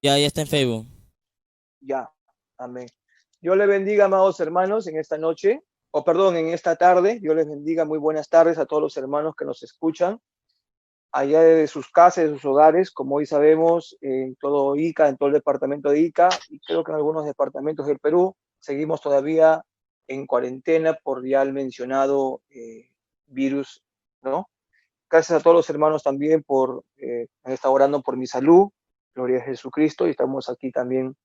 Ya está en Facebook. Ya, amén. Dios les bendiga, amados hermanos, en esta noche, o perdón, en esta tarde. Dios les bendiga, muy buenas tardes a todos los hermanos que nos escuchan allá de sus casas, de sus hogares, como hoy sabemos, en todo Ica, en todo el departamento de Ica, y creo que en algunos departamentos del Perú, seguimos todavía en cuarentena por ya el mencionado virus, ¿no? Gracias a todos los hermanos también por han estado orando por mi salud, gloria a Jesucristo, y estamos aquí también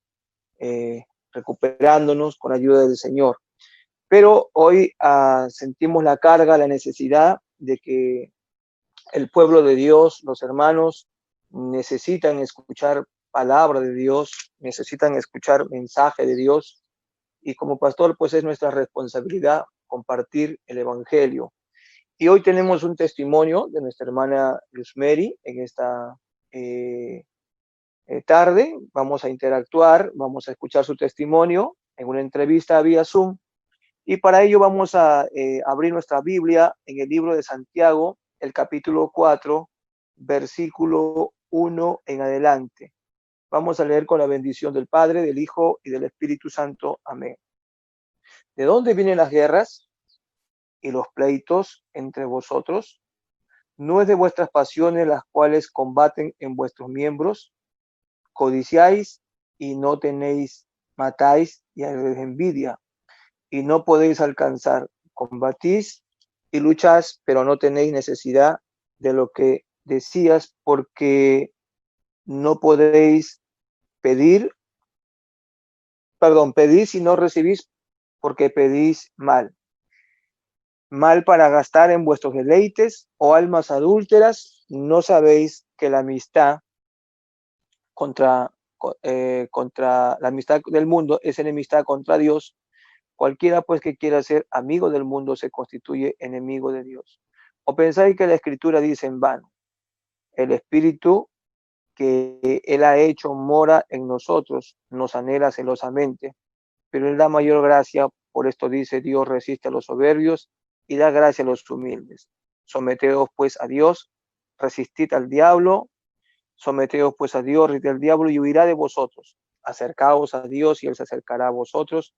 recuperándonos con la ayuda del Señor. Pero hoy sentimos la carga, la necesidad de que el pueblo de Dios, los hermanos, necesitan escuchar palabra de Dios, necesitan escuchar mensaje de Dios, y como pastor, pues es nuestra responsabilidad compartir el Evangelio. Y hoy tenemos un testimonio de nuestra hermana Luz Mary en esta tarde. Vamos a interactuar, vamos a escuchar su testimonio en una entrevista vía Zoom. Y para ello vamos a abrir nuestra Biblia en el libro de Santiago, el capítulo 4, versículo 1 en adelante. Vamos a leer con la bendición del Padre, del Hijo y del Espíritu Santo. Amén. ¿De dónde vienen las guerras y los pleitos entre vosotros? ¿No es de vuestras pasiones las cuales combaten en vuestros miembros? Codiciáis y no tenéis, matáis y habéis envidia y no podéis alcanzar. Combatís y lucháis, pero no tenéis necesidad de lo que decías, porque no podéis pedir, pedís y no recibís, porque pedís mal. Mal para gastar en vuestros deleites, o almas adúlteras, no sabéis que la amistad contra la amistad del mundo es enemistad contra Dios. Cualquiera pues que quiera ser amigo del mundo se constituye enemigo de Dios. ¿O pensáis que la Escritura dice en vano? El Espíritu que Él ha hecho mora en nosotros, nos anhela celosamente, pero Él da mayor gracia. Por esto dice: Dios resiste a los soberbios y da gracia a los humildes. Someteos pues a Dios, resistid al diablo, someteos pues a Dios, resistid al diablo y huirá de vosotros. Acercaos a Dios y Él se acercará a vosotros.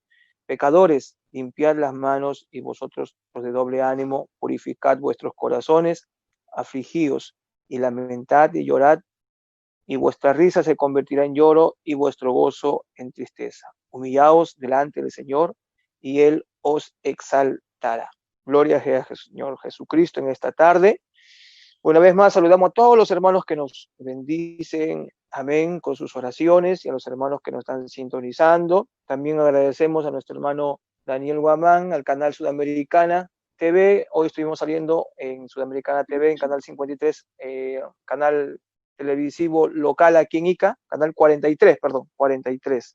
Pecadores, limpiad las manos, y vosotros los de doble ánimo, purificad vuestros corazones, afligíos y lamentad y llorad, y vuestra risa se convertirá en lloro y vuestro gozo en tristeza. Humillaos delante del Señor y Él os exaltará. Gloria al Señor Jesucristo en esta tarde. Una vez más saludamos a todos los hermanos que nos bendicen, amén, con sus oraciones, y a los hermanos que nos están sintonizando. También agradecemos a nuestro hermano Daniel Guamán, al canal Sudamericana TV. Hoy estuvimos saliendo en Sudamericana TV, en canal 53, canal televisivo local aquí en Ica, canal 43, perdón, 43.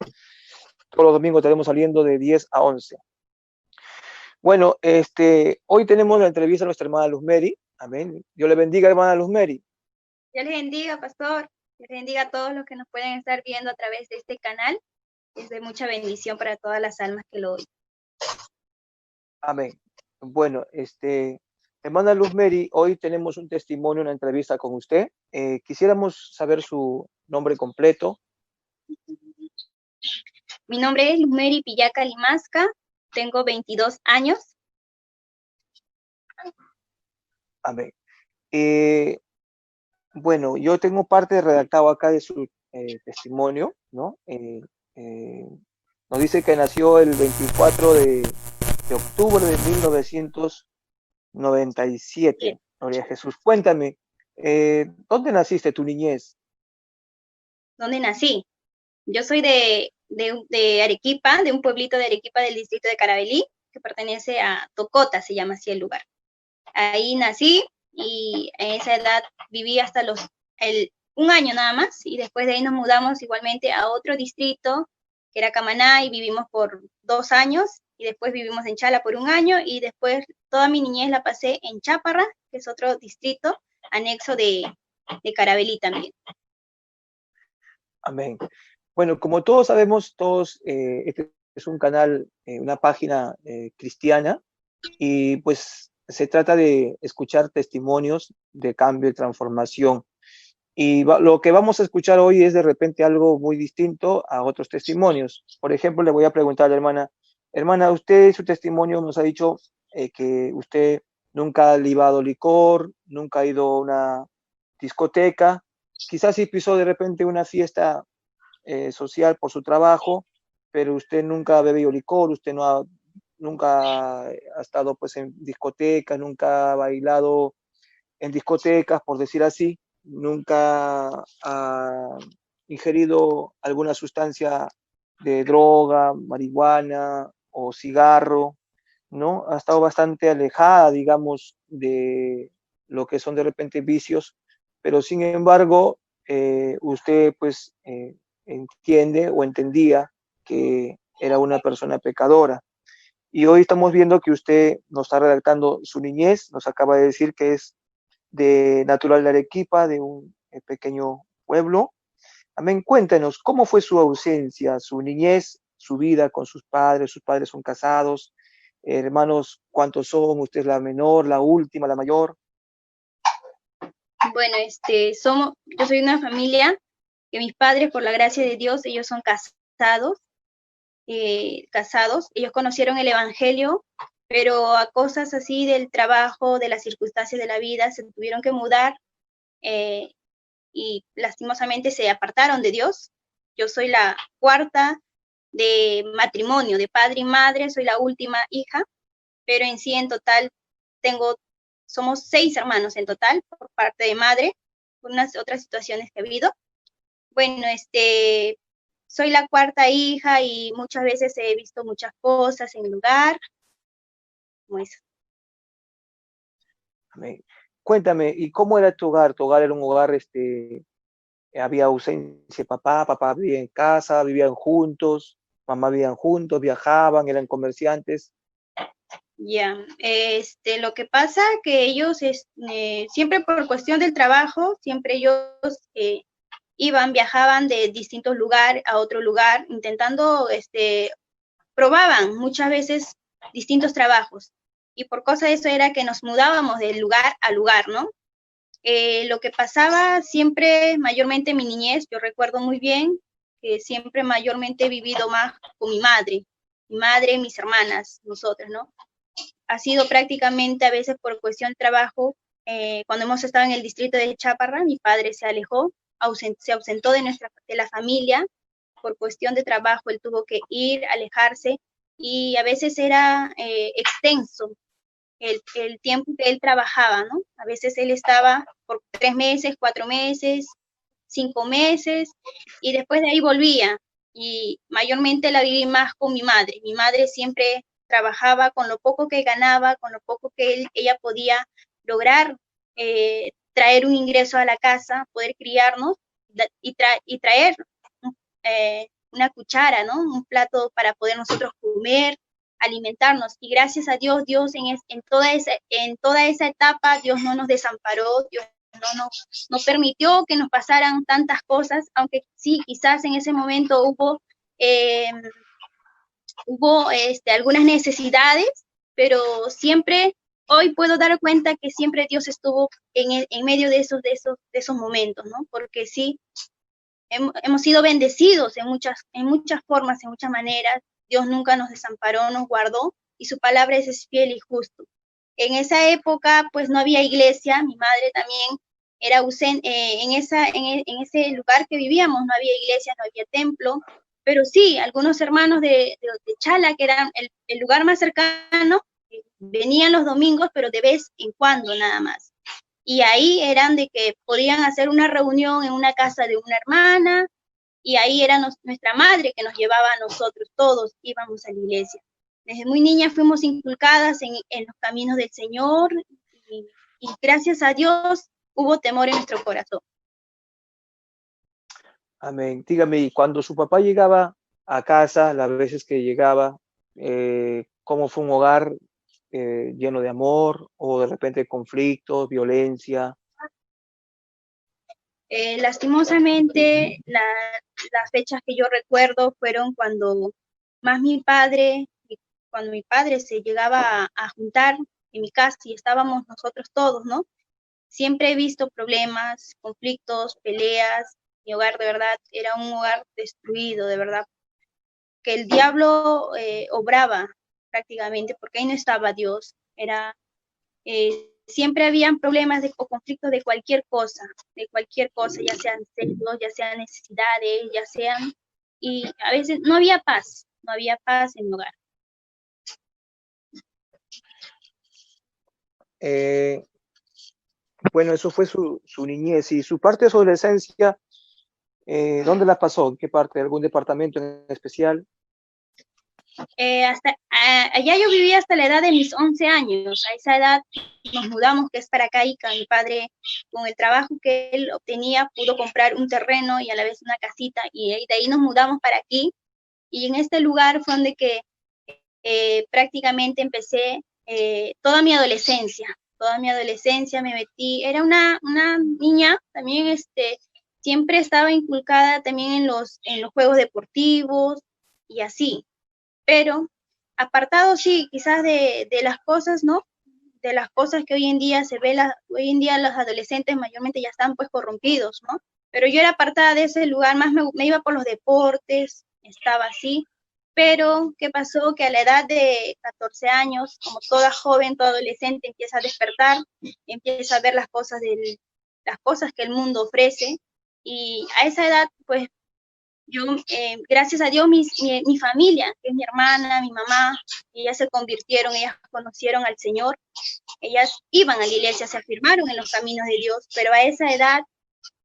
Todos los domingos estaremos saliendo de 10 a 11. Bueno, hoy tenemos la entrevista a nuestra hermana Luz Mary. Amén. Dios le bendiga, hermana Luz Mary. Dios les bendiga, pastor. Dios les bendiga a todos los que nos pueden estar viendo a través de este canal. Es de mucha bendición para todas las almas que lo oyen. Amén. Bueno, hermana Luz Mary, hoy tenemos un testimonio, una entrevista con usted. Quisiéramos saber su nombre completo. Mi nombre es Luz Mary Pillaca Limasca. Tengo 22 años. Amén. Bueno, yo tengo parte redactado acá de su testimonio, ¿no? Nos dice que nació el 24 de octubre de 1997. Gloria a Jesús. Cuéntame, ¿dónde naciste, tu niñez? ¿Dónde nací? Yo soy de Arequipa, de un pueblito de Arequipa del distrito de Carabalí, que pertenece a Tocota, se llama así el lugar. Ahí nací y en esa edad viví hasta un año nada más, y después de ahí nos mudamos igualmente a otro distrito, que era Camaná, y vivimos por 2 años, y después vivimos en Chala por 1 año, y después toda mi niñez la pasé en Cháparra, que es otro distrito anexo de Carabalí también. Amén. Bueno, como todos sabemos, este es un canal, una página cristiana, y pues se trata de escuchar testimonios de cambio y transformación. Y lo que vamos a escuchar hoy es de repente algo muy distinto a otros testimonios. Por ejemplo, le voy a preguntar a la hermana, usted su testimonio nos ha dicho que usted nunca ha libado licor, nunca ha ido a una discoteca, quizás sí pisó de repente una fiesta social por su trabajo, pero usted nunca ha bebido licor, usted nunca ha estado pues en discotecas, nunca ha bailado en discotecas, por decir así, nunca ha ingerido alguna sustancia de droga, marihuana o cigarro, ¿no? Ha estado bastante alejada, digamos, de lo que son de repente vicios, pero sin embargo, usted pues entiende o entendía que era una persona pecadora. Y hoy estamos viendo que usted nos está redactando su niñez, nos acaba de decir que es de natural de Arequipa, de un pequeño pueblo. Amén, cuéntenos, ¿cómo fue su ausencia, su niñez, su vida con sus padres son casados, hermanos, ¿cuántos son? ¿Usted es la menor, la última, la mayor? Bueno, yo soy una familia que mis padres, por la gracia de Dios, ellos son casados, ellos conocieron el Evangelio, pero a cosas así del trabajo, de las circunstancias de la vida, se tuvieron que mudar y lastimosamente se apartaron de Dios. Yo soy la cuarta de matrimonio, de padre y madre, soy la última hija, pero en sí en total somos 6 hermanos en total por parte de madre, por unas otras situaciones que ha habido. Bueno, soy la cuarta hija y muchas veces he visto muchas cosas en el lugar, como eso. Amén. Cuéntame, ¿y cómo era tu hogar? ¿Tu hogar era un hogar, había ausencia de papá, papá vivía en casa, vivían juntos, mamá vivían juntos, viajaban, eran comerciantes? Ya, lo que pasa que ellos, siempre por cuestión del trabajo, siempre ellos viajaban de distintos lugares a otro lugar, intentando, probaban muchas veces distintos trabajos. Y por causa de eso era que nos mudábamos de lugar a lugar, ¿no? Lo que pasaba siempre, mayormente en mi niñez, yo recuerdo muy bien que siempre mayormente he vivido más con mi madre, mis hermanas, nosotras, ¿no? Ha sido prácticamente a veces por cuestión de trabajo, cuando hemos estado en el distrito de Chaparra, mi padre se alejó, se ausentó de la familia, por cuestión de trabajo, él tuvo que ir, alejarse, y a veces era extenso el tiempo que él trabajaba, ¿no? A veces él estaba por 3 meses, 4 meses, 5 meses, y después de ahí volvía, y mayormente la viví más con mi madre. Mi madre siempre trabajaba con lo poco que ganaba, con lo poco que ella podía lograr traer un ingreso a la casa, poder criarnos y traer una cuchara, ¿no? Un plato para poder nosotros comer, alimentarnos. Y gracias a Dios, Dios en toda esa etapa, Dios no nos desamparó, Dios no permitió que nos pasaran tantas cosas, aunque sí, quizás en ese momento hubo algunas necesidades, pero siempre, hoy puedo dar cuenta que siempre Dios estuvo en medio de esos momentos, ¿no? Porque sí, hemos sido bendecidos en muchas formas, en muchas maneras. Dios nunca nos desamparó, nos guardó, y su palabra es fiel y justo. En esa época, pues no había iglesia, mi madre también era ausente, en ese lugar que vivíamos no había iglesia, no había templo, pero sí, algunos hermanos de Chala, que eran el lugar más cercano, venían los domingos, pero de vez en cuando nada más. Y ahí eran de que podían hacer una reunión en una casa de una hermana, y ahí era nuestra madre que nos llevaba a nosotros, todos íbamos a la iglesia. Desde muy niña fuimos inculcadas en los caminos del Señor, y gracias a Dios hubo temor en nuestro corazón. Amén. Dígame, y cuando su papá llegaba a casa, las veces que llegaba, ¿cómo fue un hogar lleno de amor o de repente conflictos, violencia? Lastimosamente, las fechas que yo recuerdo fueron cuando mi padre se llegaba a juntar en mi casa y estábamos nosotros todos, ¿no? Siempre he visto problemas, conflictos, peleas. Mi hogar de verdad era un hogar destruido, de verdad, que el diablo obraba prácticamente, porque ahí no estaba Dios. Siempre habían problemas o conflictos de cualquier cosa, ya sean celos, ya sean necesidades, ya sean, y a veces no había paz en mi hogar. Bueno, eso fue su niñez. Y su parte de su adolescencia, ¿dónde la pasó? ¿En qué parte? ¿Algún departamento en especial? Allá yo vivía hasta la edad de mis 11 años. A esa edad nos mudamos, que es para acá, y mi padre, con el trabajo que él obtenía, pudo comprar un terreno y a la vez una casita, y de ahí nos mudamos para aquí. Y en este lugar fue donde que prácticamente empecé toda mi adolescencia me metí. Era una niña también, siempre estaba inculcada también en los juegos deportivos y así, pero apartado sí, quizás de las cosas, ¿no? De las cosas que hoy en día se ve, hoy en día los adolescentes mayormente ya están pues corrompidos, ¿no? Pero yo era apartada de ese lugar, más me iba por los deportes, estaba así. Pero, ¿qué pasó? Que a la edad de 14 años, como toda joven, toda adolescente, empieza a despertar, empieza a ver las cosas que el mundo ofrece, y a esa edad, pues, yo, gracias a Dios, mi familia, que es mi hermana, mi mamá, ellas se convirtieron, ellas conocieron al Señor, ellas iban a la iglesia, se afirmaron en los caminos de Dios, pero a esa edad,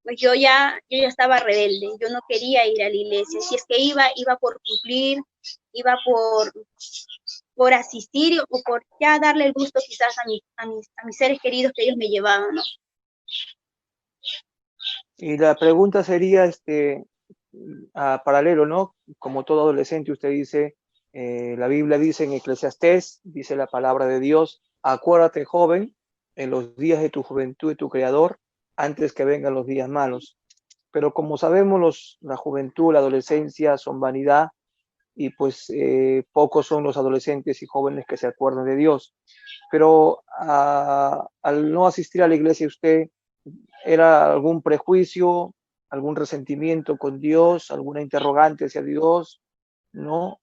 pues yo ya estaba rebelde, yo no quería ir a la iglesia. Si es que iba por cumplir, iba por asistir o por ya darle el gusto quizás a mis seres queridos que ellos me llevaban, ¿no? Y la pregunta sería, a paralelo, ¿no? Como todo adolescente, usted dice, la Biblia dice en Eclesiastés, dice la palabra de Dios, acuérdate, joven, en los días de tu juventud de tu Creador, antes que vengan los días malos. Pero como sabemos, la juventud, la adolescencia son vanidad, y pues pocos son los adolescentes y jóvenes que se acuerdan de Dios. Pero al no asistir a la iglesia, ¿usted era algún prejuicio, algún resentimiento con Dios, alguna interrogante hacia Dios, ¿no?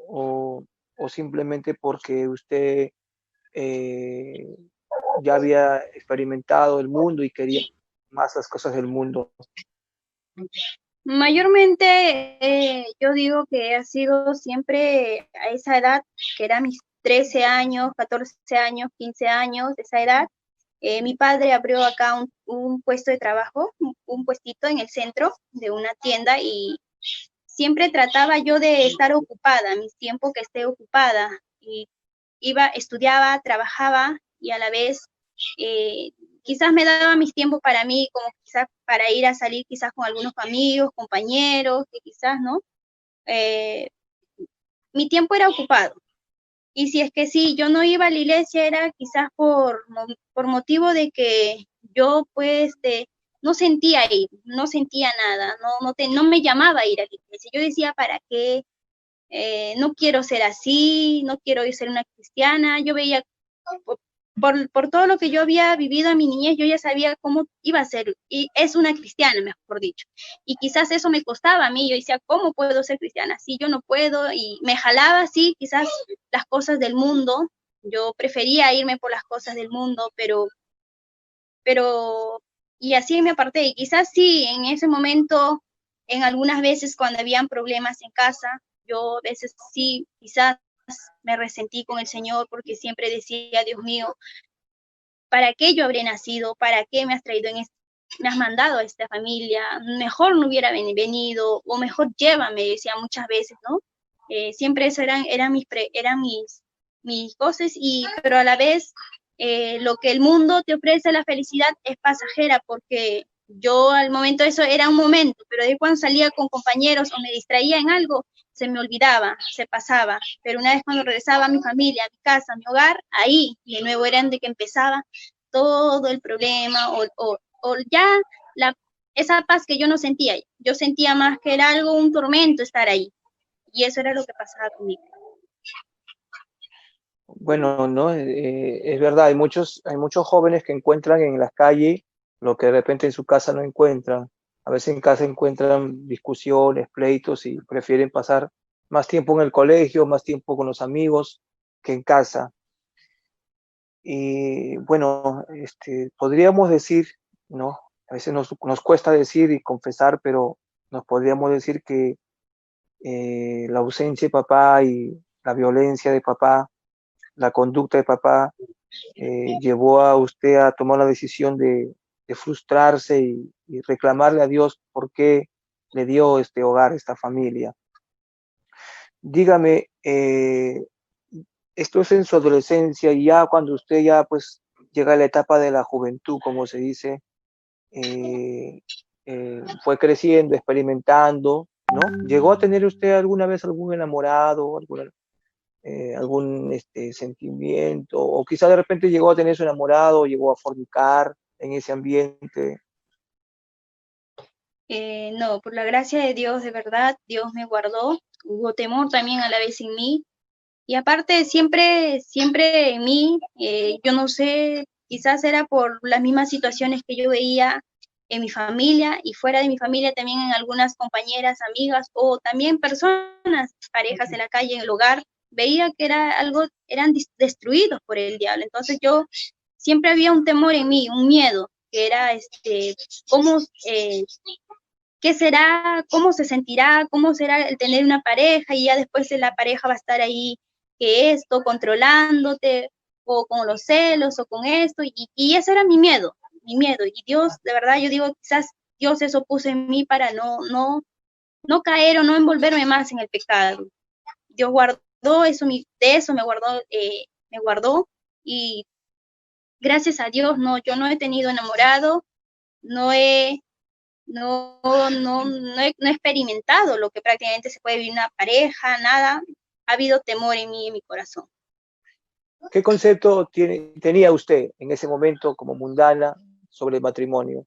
O simplemente porque usted ya había experimentado el mundo y quería más las cosas del mundo? Mayormente, yo digo que ha sido siempre a esa edad, que era mis 13 años, 14 años, 15 años, esa edad. Mi padre abrió acá un puesto de trabajo, un puestito en el centro de una tienda, y siempre trataba yo de estar ocupada, mis tiempos que esté ocupada, y estudiaba, trabajaba, y a la vez quizás me daba mis tiempos para mí, como quizás para ir a salir quizás con algunos amigos, compañeros, que quizás, ¿no? Mi tiempo era ocupado. Y si es que sí, yo no iba a la iglesia, era quizás por motivo de que yo pues no sentía ir, no sentía nada, no me llamaba a ir a la iglesia. Yo decía, ¿para qué? No quiero ser así, no quiero ser una cristiana. Yo veía, por todo lo que yo había vivido en mi niñez, yo ya sabía cómo iba a ser, y es una cristiana, mejor dicho. Y quizás eso me costaba a mí, yo decía, ¿cómo puedo ser cristiana? Sí, yo no puedo, y me jalaba así, quizás las cosas del mundo. Yo prefería irme por las cosas del mundo, pero y así me aparté. Y quizás sí, en ese momento, en algunas veces cuando habían problemas en casa, yo a veces sí, quizás me resentí con el Señor, porque siempre decía, Dios mío, ¿para qué yo habré nacido? ¿Para qué me has traído me has mandado a esta familia? Mejor no hubiera venido, o mejor llévame, decía muchas veces, ¿no? Siempre eso eran mis cosas, pero a la vez lo que el mundo te ofrece, la felicidad, es pasajera, porque yo al momento eso era un momento, pero de cuando salía con compañeros o me distraía en algo, se me olvidaba, se pasaba. Pero una vez cuando regresaba a mi familia, a mi casa, a mi hogar, ahí de nuevo eran de que empezaba todo el problema, o ya esa paz que yo no sentía. Yo sentía más que era algo, un tormento estar ahí. Y eso era lo que pasaba conmigo. Bueno, no, es verdad, hay muchos jóvenes que encuentran en las calles lo que de repente en su casa no encuentran. A veces en casa encuentran discusiones, pleitos y prefieren pasar más tiempo en el colegio, más tiempo con los amigos que en casa. Y bueno, podríamos decir, ¿no? A veces nos cuesta decir y confesar, pero nos podríamos decir que la ausencia de papá y la violencia de papá, la conducta de papá, llevó a usted a tomar la decisión de frustrarse y reclamarle a Dios por qué le dio este hogar, esta familia. Dígame, esto es en su adolescencia y ya cuando usted ya pues llega a la etapa de la juventud, como se dice, fue creciendo, experimentando, ¿no? ¿Llegó a tener usted alguna vez algún enamorado, algún sentimiento, o quizá de repente llegó a tener su enamorado, llegó a fornicar en ese ambiente? No, por la gracia de Dios, de verdad, Dios me guardó. Hubo temor también a la vez en mí. Y aparte, siempre en mí, yo no sé, quizás era por las mismas situaciones que yo veía en mi familia y fuera de mi familia también en algunas compañeras, amigas o también personas, parejas en la calle, en el hogar, veía que era algo, eran destruidos por el diablo. Entonces yo siempre había un temor en mí, un miedo, que era cómo, qué será, cómo se sentirá, cómo será el tener una pareja y ya después la pareja va a estar ahí, que esto, controlándote, o con los celos, o con esto, y ese era mi miedo, y Dios, de verdad, yo digo, quizás Dios eso puso en mí para no caer o no envolverme más en el pecado. Dios guardó eso, de eso me guardó, y gracias a Dios, no, yo no he tenido enamorado, no he no he experimentado lo que prácticamente se puede vivir una pareja, nada. Ha habido temor en mí, en mi corazón. ¿Qué concepto tenía usted en ese momento como mundana sobre el matrimonio?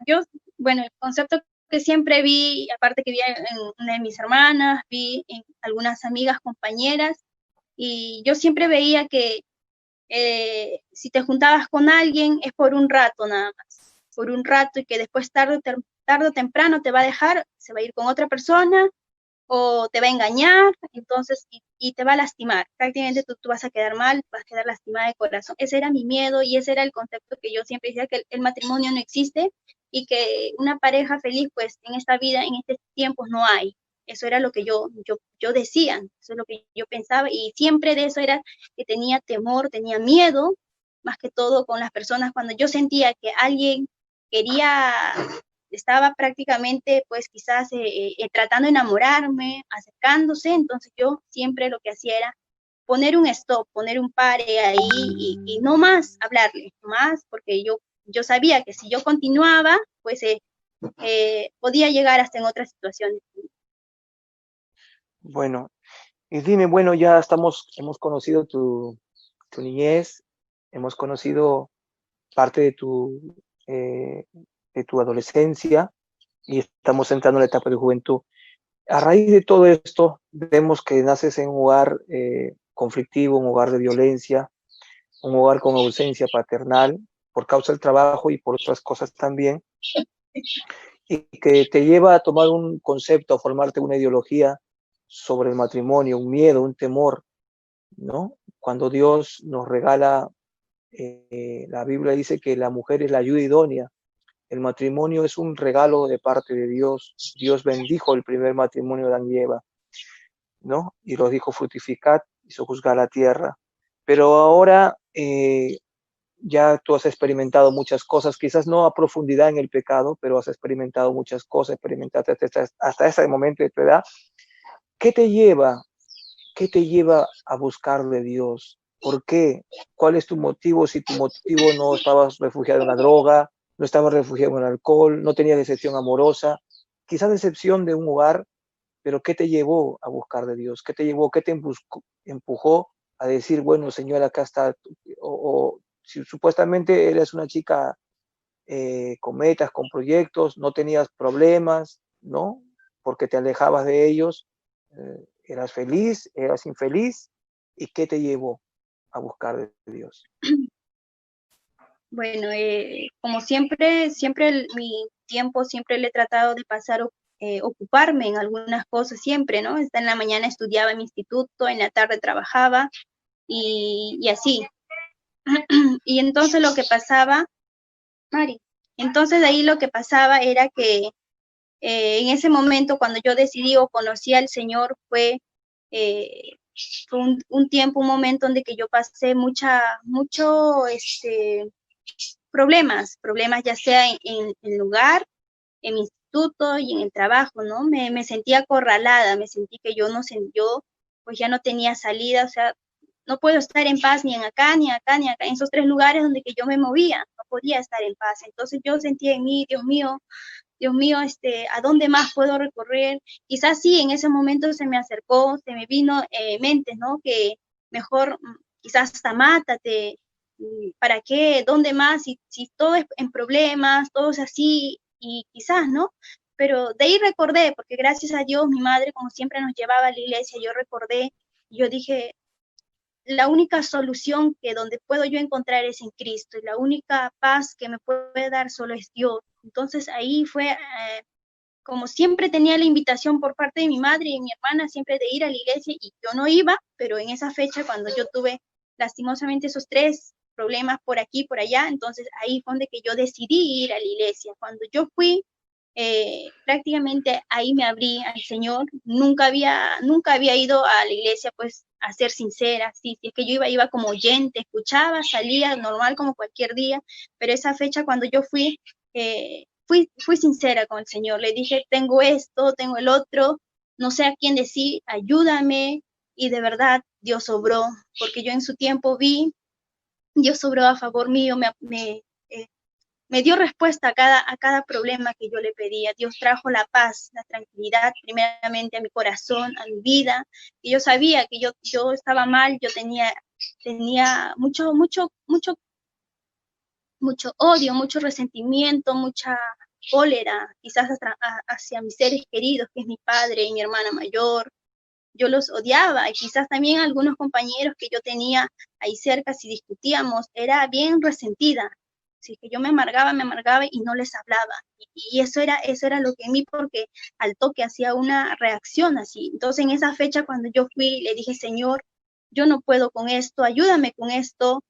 Yo, bueno, el concepto que siempre vi, aparte que vi en una de mis hermanas, vi en algunas amigas, compañeras, y yo siempre veía que si te juntabas con alguien es por un rato nada más, por un rato, y que después tarde o temprano te va a dejar, se va a ir con otra persona o te va a engañar, entonces, y te va a lastimar. Prácticamente tú vas a quedar mal, vas a quedar lastimada de corazón. Ese era mi miedo y ese era el concepto que yo siempre decía, que el matrimonio no existe y que una pareja feliz, pues en esta vida, en estos tiempos no hay. Eso era lo que yo decía, eso es lo que yo pensaba, y siempre de eso era que tenía temor, tenía miedo, más que todo con las personas, cuando yo sentía que alguien quería, estaba prácticamente pues quizás tratando de enamorarme, acercándose, entonces yo siempre lo que hacía era poner un stop, poner un pare ahí y no más hablarle, no más, porque yo sabía que si yo continuaba, pues podía llegar hasta en otras situaciones. Bueno, y dime, bueno, ya hemos conocido tu niñez, hemos conocido parte eh, de tu adolescencia y estamos entrando en la etapa de juventud. A raíz de todo esto, vemos que naces en un hogar conflictivo, un hogar de violencia, un hogar con ausencia paternal por causa del trabajo y por otras cosas también, y que te lleva a tomar un concepto, a formarte una ideología sobre el matrimonio, un miedo, un temor, ¿no? Cuando Dios nos regala, la Biblia dice que la mujer es la ayuda idónea. El matrimonio es un regalo de parte de Dios. Dios bendijo el primer matrimonio de Adán y Eva, ¿no? Y los dijo fructificad y sojuzgar la tierra. Pero ahora ya tú has experimentado muchas cosas, quizás no a profundidad en el pecado, pero has experimentado muchas cosas, experimentaste hasta ese momento de tu edad. ¿Qué te lleva? ¿Qué te lleva a buscar de Dios? ¿Por qué? ¿Cuál es tu motivo? Si tu motivo no estabas refugiado en la droga, no estabas refugiado en el alcohol, no tenías decepción amorosa, quizás decepción de un hogar, pero ¿qué te llevó a buscar de Dios? ¿Qué te llevó? ¿Qué te empujó a decir, bueno, Señor, acá está? O si supuestamente eres una chica con metas, con proyectos, no tenías problemas, ¿no? Porque te alejabas de ellos. ¿Eras feliz? ¿Eras infeliz? ¿Y qué te llevó a buscar de Dios? Bueno, como mi tiempo siempre le he tratado de pasar, ocuparme en algunas cosas siempre, ¿no? En la mañana estudiaba en mi instituto, en la tarde trabajaba y así. Y entonces lo que pasaba, Mari, entonces de ahí lo que pasaba era que en ese momento cuando yo decidí o conocí al Señor eh, fue un tiempo, un momento donde que yo pasé mucho, problemas ya sea en el lugar, en mi instituto y en el trabajo, ¿no? Me sentía acorralada, me sentí que yo pues ya no tenía salida, o sea, no puedo estar en paz ni en acá, ni acá, ni acá, en esos tres lugares donde que yo me movía, no podía estar en paz. Entonces yo sentía en mí, Dios mío, ¿a dónde más puedo recorrer? Quizás sí, en ese momento se me acercó, se me vino mentes, ¿no? Que mejor, quizás hasta mátate, ¿para qué? ¿Dónde más? Si todo es en problemas, todo es así, y quizás, ¿no? Pero de ahí recordé, porque gracias a Dios, mi madre, como siempre nos llevaba a la iglesia, yo recordé, y yo dije, la única solución que donde puedo yo encontrar es en Cristo, y la única paz que me puede dar solo es Dios. Entonces ahí fue, como siempre tenía la invitación por parte de mi madre y mi hermana siempre de ir a la iglesia, y yo no iba, pero en esa fecha cuando yo tuve lastimosamente esos tres problemas por aquí, por allá, entonces ahí fue donde que yo decidí ir a la iglesia. Cuando yo fui, prácticamente ahí me abrí al Señor. Nunca había ido a la iglesia, pues, a ser sincera, sí, si es que yo iba como oyente, escuchaba, salía normal como cualquier día, pero esa fecha cuando yo fui sincera con el Señor, le dije, tengo esto, tengo el otro, no sé a quién decir, ayúdame, y de verdad Dios obró, porque yo en su tiempo vi, Dios obró a favor mío, me dio respuesta a cada problema que yo le pedía. Dios trajo la paz, la tranquilidad, primeramente a mi corazón, a mi vida. Y yo sabía que yo estaba mal, yo tenía mucho odio, mucho resentimiento, mucha cólera, quizás hacia mis seres queridos, que es mi padre y mi hermana mayor. Yo los odiaba, y quizás también algunos compañeros que yo tenía ahí cerca, si discutíamos, era bien resentida. Así que yo me amargaba y no les hablaba. Y eso era lo que en mí, porque al toque hacía una reacción así. Entonces en esa fecha cuando yo fui, le dije, Señor, yo no puedo con esto, ayúdame con esto.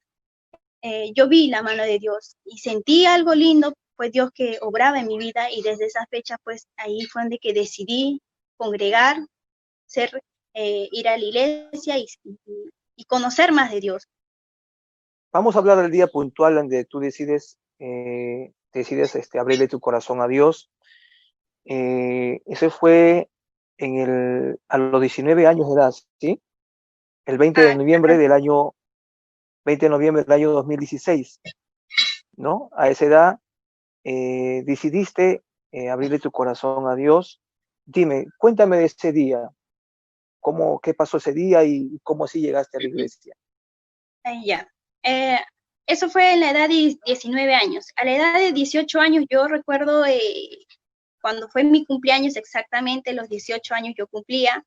Yo vi la mano de Dios y sentí algo lindo, pues Dios que obraba en mi vida, y desde esa fecha, pues ahí fue donde que decidí congregar, ir a la iglesia y conocer más de Dios. Vamos a hablar del día puntual donde tú decides abrirle tu corazón a Dios. Ese fue a los 19 años de edad, ¿sí? El 20 de noviembre del año 2016, ¿no? A esa edad decidiste abrirle tu corazón a Dios. Dime, cuéntame de ese día, qué pasó ese día y cómo así llegaste a la iglesia. Ya. Eso fue en la edad de 19 años. A la edad de 18 años yo recuerdo cuando fue mi cumpleaños, exactamente los 18 años yo cumplía,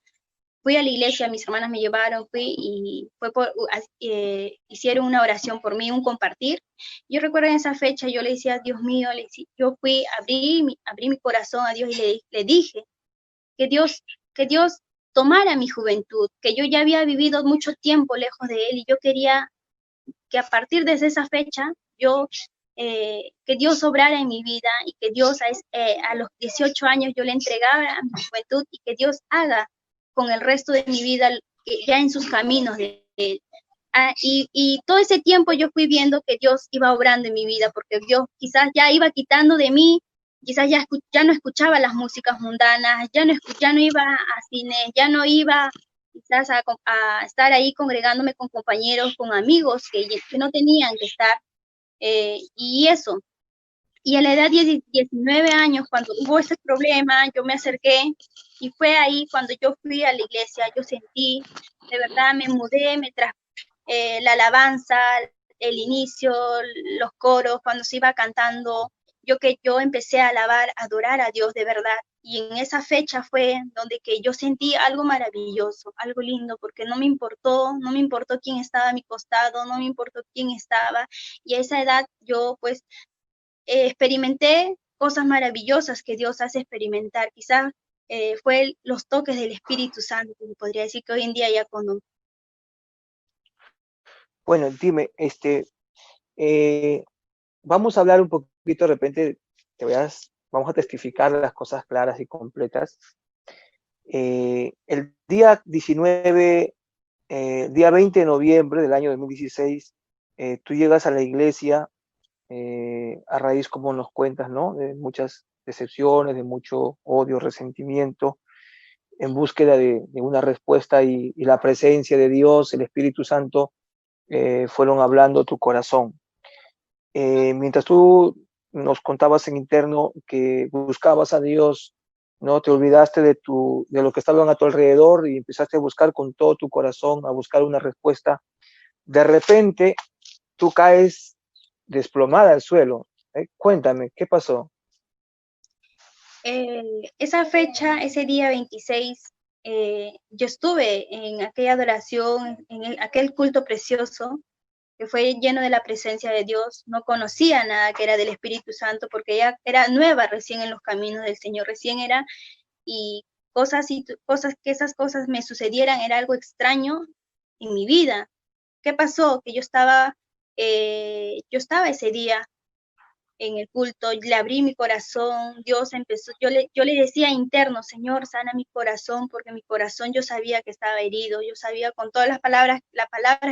fui a la iglesia, mis hermanas me llevaron, hicieron una oración por mí, un compartir. Yo recuerdo en esa fecha, yo le decía, Dios mío, yo abrí mi corazón a Dios y le dije que Dios tomara mi juventud, que yo ya había vivido mucho tiempo lejos de Él, y yo quería que a partir de esa fecha, que Dios obrara en mi vida, y que Dios a los 18 años yo le entregara a mi juventud, y que Dios haga con el resto de mi vida ya en sus caminos de Él. Y todo ese tiempo yo fui viendo que Dios iba obrando en mi vida, porque Dios quizás ya iba quitando de mí, quizás ya no escuchaba las músicas mundanas, ya no iba a cine, ya no iba quizás a estar ahí congregándome con compañeros, con amigos que no tenían que estar, y eso. Y a la edad de 19 años, cuando hubo ese problema, yo me acerqué, y fue ahí cuando yo fui a la iglesia, yo sentí, de verdad, me mudé, la alabanza, el inicio, los coros, cuando se iba cantando, yo empecé a alabar, a adorar a Dios de verdad, y en esa fecha fue donde que yo sentí algo maravilloso, algo lindo, porque no me importó quién estaba a mi costado, no me importó quién estaba, y a esa edad yo pues experimenté cosas maravillosas que Dios hace experimentar, quizás fue los toques del Espíritu Santo, podría decir que hoy en día ya conozco. Bueno, dime, vamos a hablar un poquito, de repente, vamos a testificar las cosas claras y completas. El día 19, día 20 de noviembre del año 2016, tú llegas a la iglesia a raíz, como nos cuentas, ¿no? De muchas decepciones, de mucho odio, resentimiento, en búsqueda de una respuesta y la presencia de Dios, el Espíritu Santo, fueron hablando a tu corazón. Mientras tú nos contabas en interno que buscabas a Dios, no te olvidaste de lo que estaba a tu alrededor y empezaste a buscar con todo tu corazón, a buscar una respuesta. De repente, tú caes desplomada al suelo. Cuéntame, ¿qué pasó? Esa fecha, ese día 26, yo estuve en aquella adoración, en aquel culto precioso, que fue lleno de la presencia de Dios. No conocía nada que era del Espíritu Santo, porque ella era nueva recién en los caminos del Señor, recién era, y que esas cosas me sucedieran era algo extraño en mi vida. ¿Qué pasó? Que yo estaba ese día en el culto, le abrí mi corazón, Dios empezó, yo le decía interno, Señor, sana mi corazón, porque mi corazón yo sabía que estaba herido, yo sabía con todas las palabras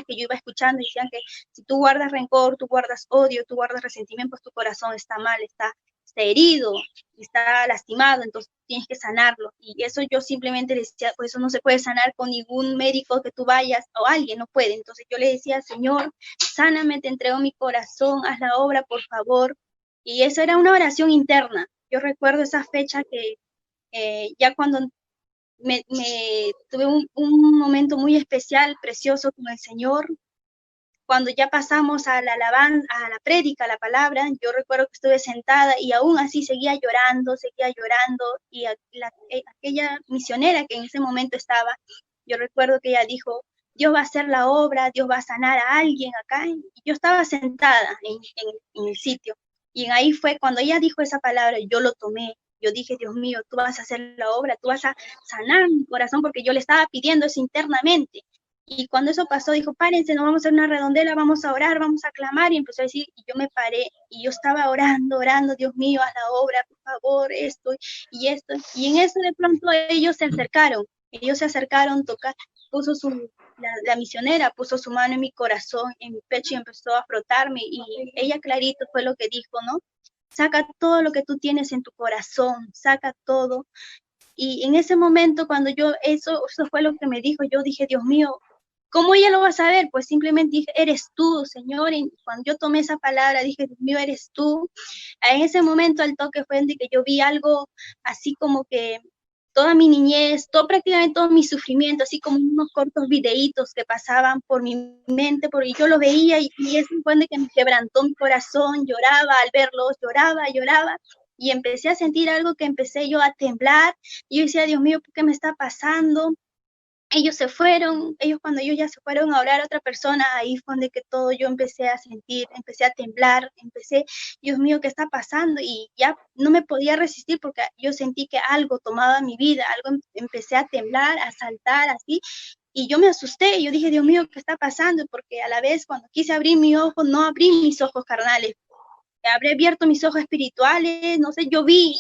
que yo iba escuchando, decían que si tú guardas rencor, tú guardas odio, tú guardas resentimiento, pues tu corazón está mal, está herido, está lastimado, entonces tienes que sanarlo. Y eso yo simplemente le decía, pues eso no se puede sanar con ningún médico que tú vayas o alguien, no puede. Entonces yo le decía, Señor, sáname, te entrego mi corazón, haz la obra, por favor. Y eso era una oración interna. Yo recuerdo esa fecha que ya cuando tuve un momento muy especial, precioso con el Señor, cuando ya pasamos a la alabanza, a la prédica, a la palabra, yo recuerdo que estuve sentada y aún así seguía llorando, y aquella misionera que en ese momento estaba, yo recuerdo que ella dijo, Dios va a hacer la obra, Dios va a sanar a alguien acá, y yo estaba sentada en el sitio, y ahí fue cuando ella dijo esa palabra, yo lo tomé, yo dije, Dios mío, tú vas a hacer la obra, tú vas a sanar mi corazón, porque yo le estaba pidiendo eso internamente. Y cuando eso pasó, dijo, párense, nos vamos a hacer una redondela, vamos a orar, vamos a clamar. Y empezó a decir, y yo me paré, y yo estaba orando, Dios mío, haz la obra, por favor, esto y esto. Y en eso de pronto ellos se acercaron, tocar, la misionera puso su mano en mi corazón, en mi pecho y empezó a frotarme. Y ella clarito fue lo que dijo, ¿no? Saca todo lo que tú tienes en tu corazón, saca todo. Y en ese momento, cuando eso fue lo que me dijo, yo dije, Dios mío, ¿cómo ella lo va a saber? Pues simplemente dije, eres tú, Señor. Y cuando yo tomé esa palabra, dije, Dios mío, eres tú. En ese momento, al toque fue de que yo vi algo así como que toda mi niñez, prácticamente todo mi sufrimiento, así como unos cortos videitos que pasaban por mi mente, y yo lo veía y eso fue de que me quebrantó mi corazón, lloraba al verlos, lloraba. Y empecé a sentir algo que empecé yo a temblar. Y yo decía, Dios mío, ¿por qué me está pasando? Ellos cuando ellos ya se fueron a orar a otra persona, ahí fue donde que todo yo empecé a sentir, empecé a temblar, Dios mío, ¿qué está pasando? Y ya no me podía resistir porque yo sentí que algo tomaba mi vida, empecé a temblar, a saltar así, y yo me asusté, yo dije, Dios mío, ¿qué está pasando? Porque a la vez cuando quise abrir mi ojo, no abrí mis ojos carnales, habré abierto mis ojos espirituales, no sé, yo vi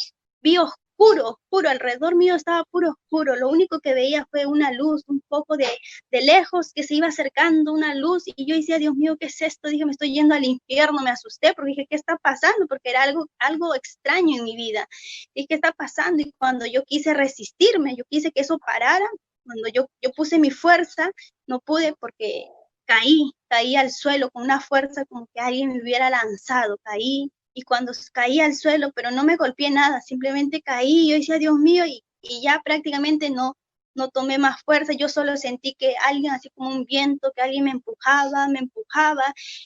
oscuro, alrededor mío estaba puro oscuro, lo único que veía fue una luz, un poco de lejos que se iba acercando una luz, y yo decía, Dios mío, ¿qué es esto? Dije, me estoy yendo al infierno, me asusté, porque dije, ¿qué está pasando? Porque era algo extraño en mi vida, dije, ¿qué está pasando? Y cuando yo quise resistirme, yo quise que eso parara, cuando yo puse mi fuerza, no pude porque caí al suelo con una fuerza como que alguien me hubiera lanzado, caí, y cuando caí al suelo, pero no me golpeé nada, simplemente caí, yo decía, Dios mío, y ya prácticamente no tomé más fuerza, yo solo sentí que alguien, así como un viento, que alguien me empujaba,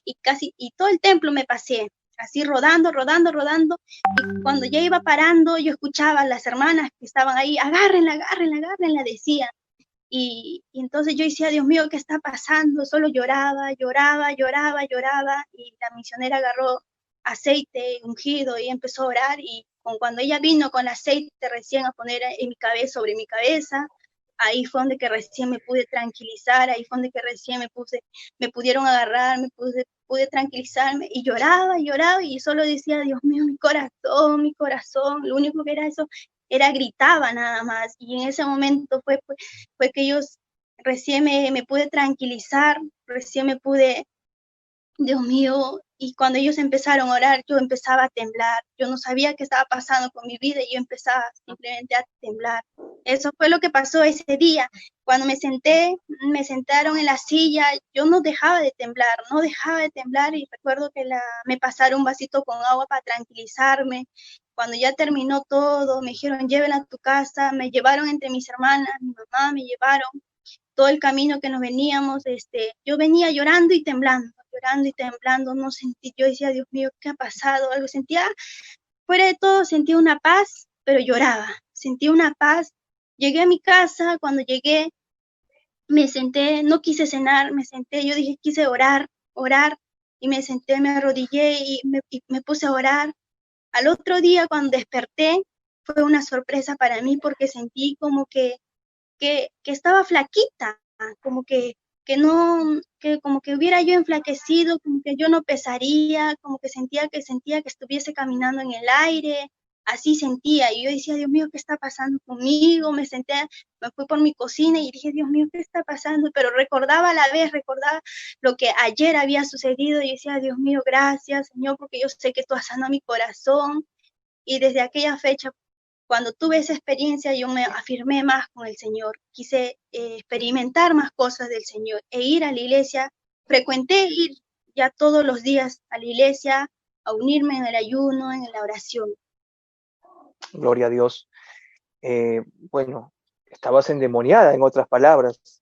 y todo el templo me pasé, así rodando, rodando, rodando, y cuando ya iba parando, yo escuchaba a las hermanas que estaban ahí, agárrenla, agárrenla, agárrenla, decía. Y entonces yo decía, Dios mío, ¿qué está pasando? Solo lloraba, lloraba, lloraba, lloraba, y la misionera agarró aceite ungido y empezó a orar, y cuando ella vino con aceite recién a poner en mi cabeza, sobre mi cabeza, ahí fue donde que recién me pude tranquilizar, ahí fue donde que recién me pudieron agarrar, pude tranquilizarme, y lloraba, lloraba, y solo decía, Dios mío, mi corazón, lo único que era eso, era gritaba nada más, y en ese momento fue que ellos recién me pude tranquilizar, recién me pude, Dios mío, y cuando ellos empezaron a orar, yo empezaba a temblar, yo no sabía qué estaba pasando con mi vida y yo empezaba simplemente a temblar. Eso fue lo que pasó ese día. Cuando me sentaron en la silla, yo no dejaba de temblar, no dejaba de temblar, y recuerdo que me pasaron un vasito con agua para tranquilizarme. Cuando ya terminó todo, me dijeron, llévela a tu casa, me llevaron entre mis hermanas, mi mamá, me llevaron todo el camino que nos veníamos, yo venía llorando y temblando, no sentí, yo decía, Dios mío, ¿qué ha pasado? Algo sentía, fuera de todo, sentía una paz, pero lloraba, sentía una paz. Llegué a mi casa, cuando llegué, me senté, no quise cenar, me senté, yo dije, quise orar, y me senté, me arrodillé y me puse a orar. Al otro día, cuando desperté, fue una sorpresa para mí porque sentí como que estaba flaquita, como que no, que como que hubiera yo enflaquecido, como que yo no pesaría, como que sentía que estuviese caminando en el aire, así sentía, y yo decía, Dios mío, ¿qué está pasando conmigo? Me senté, me fui por mi cocina y dije, Dios mío, ¿qué está pasando? Pero recordaba a la vez, recordaba lo que ayer había sucedido, y decía, Dios mío, gracias, Señor, porque yo sé que tú has sanado mi corazón, y desde aquella fecha, cuando tuve esa experiencia, yo me afirmé más con el Señor, quise experimentar más cosas del Señor e ir a la iglesia. Frecuenté ir ya todos los días a la iglesia, a unirme en el ayuno, en la oración. Gloria a Dios. Bueno, estabas endemoniada, en otras palabras.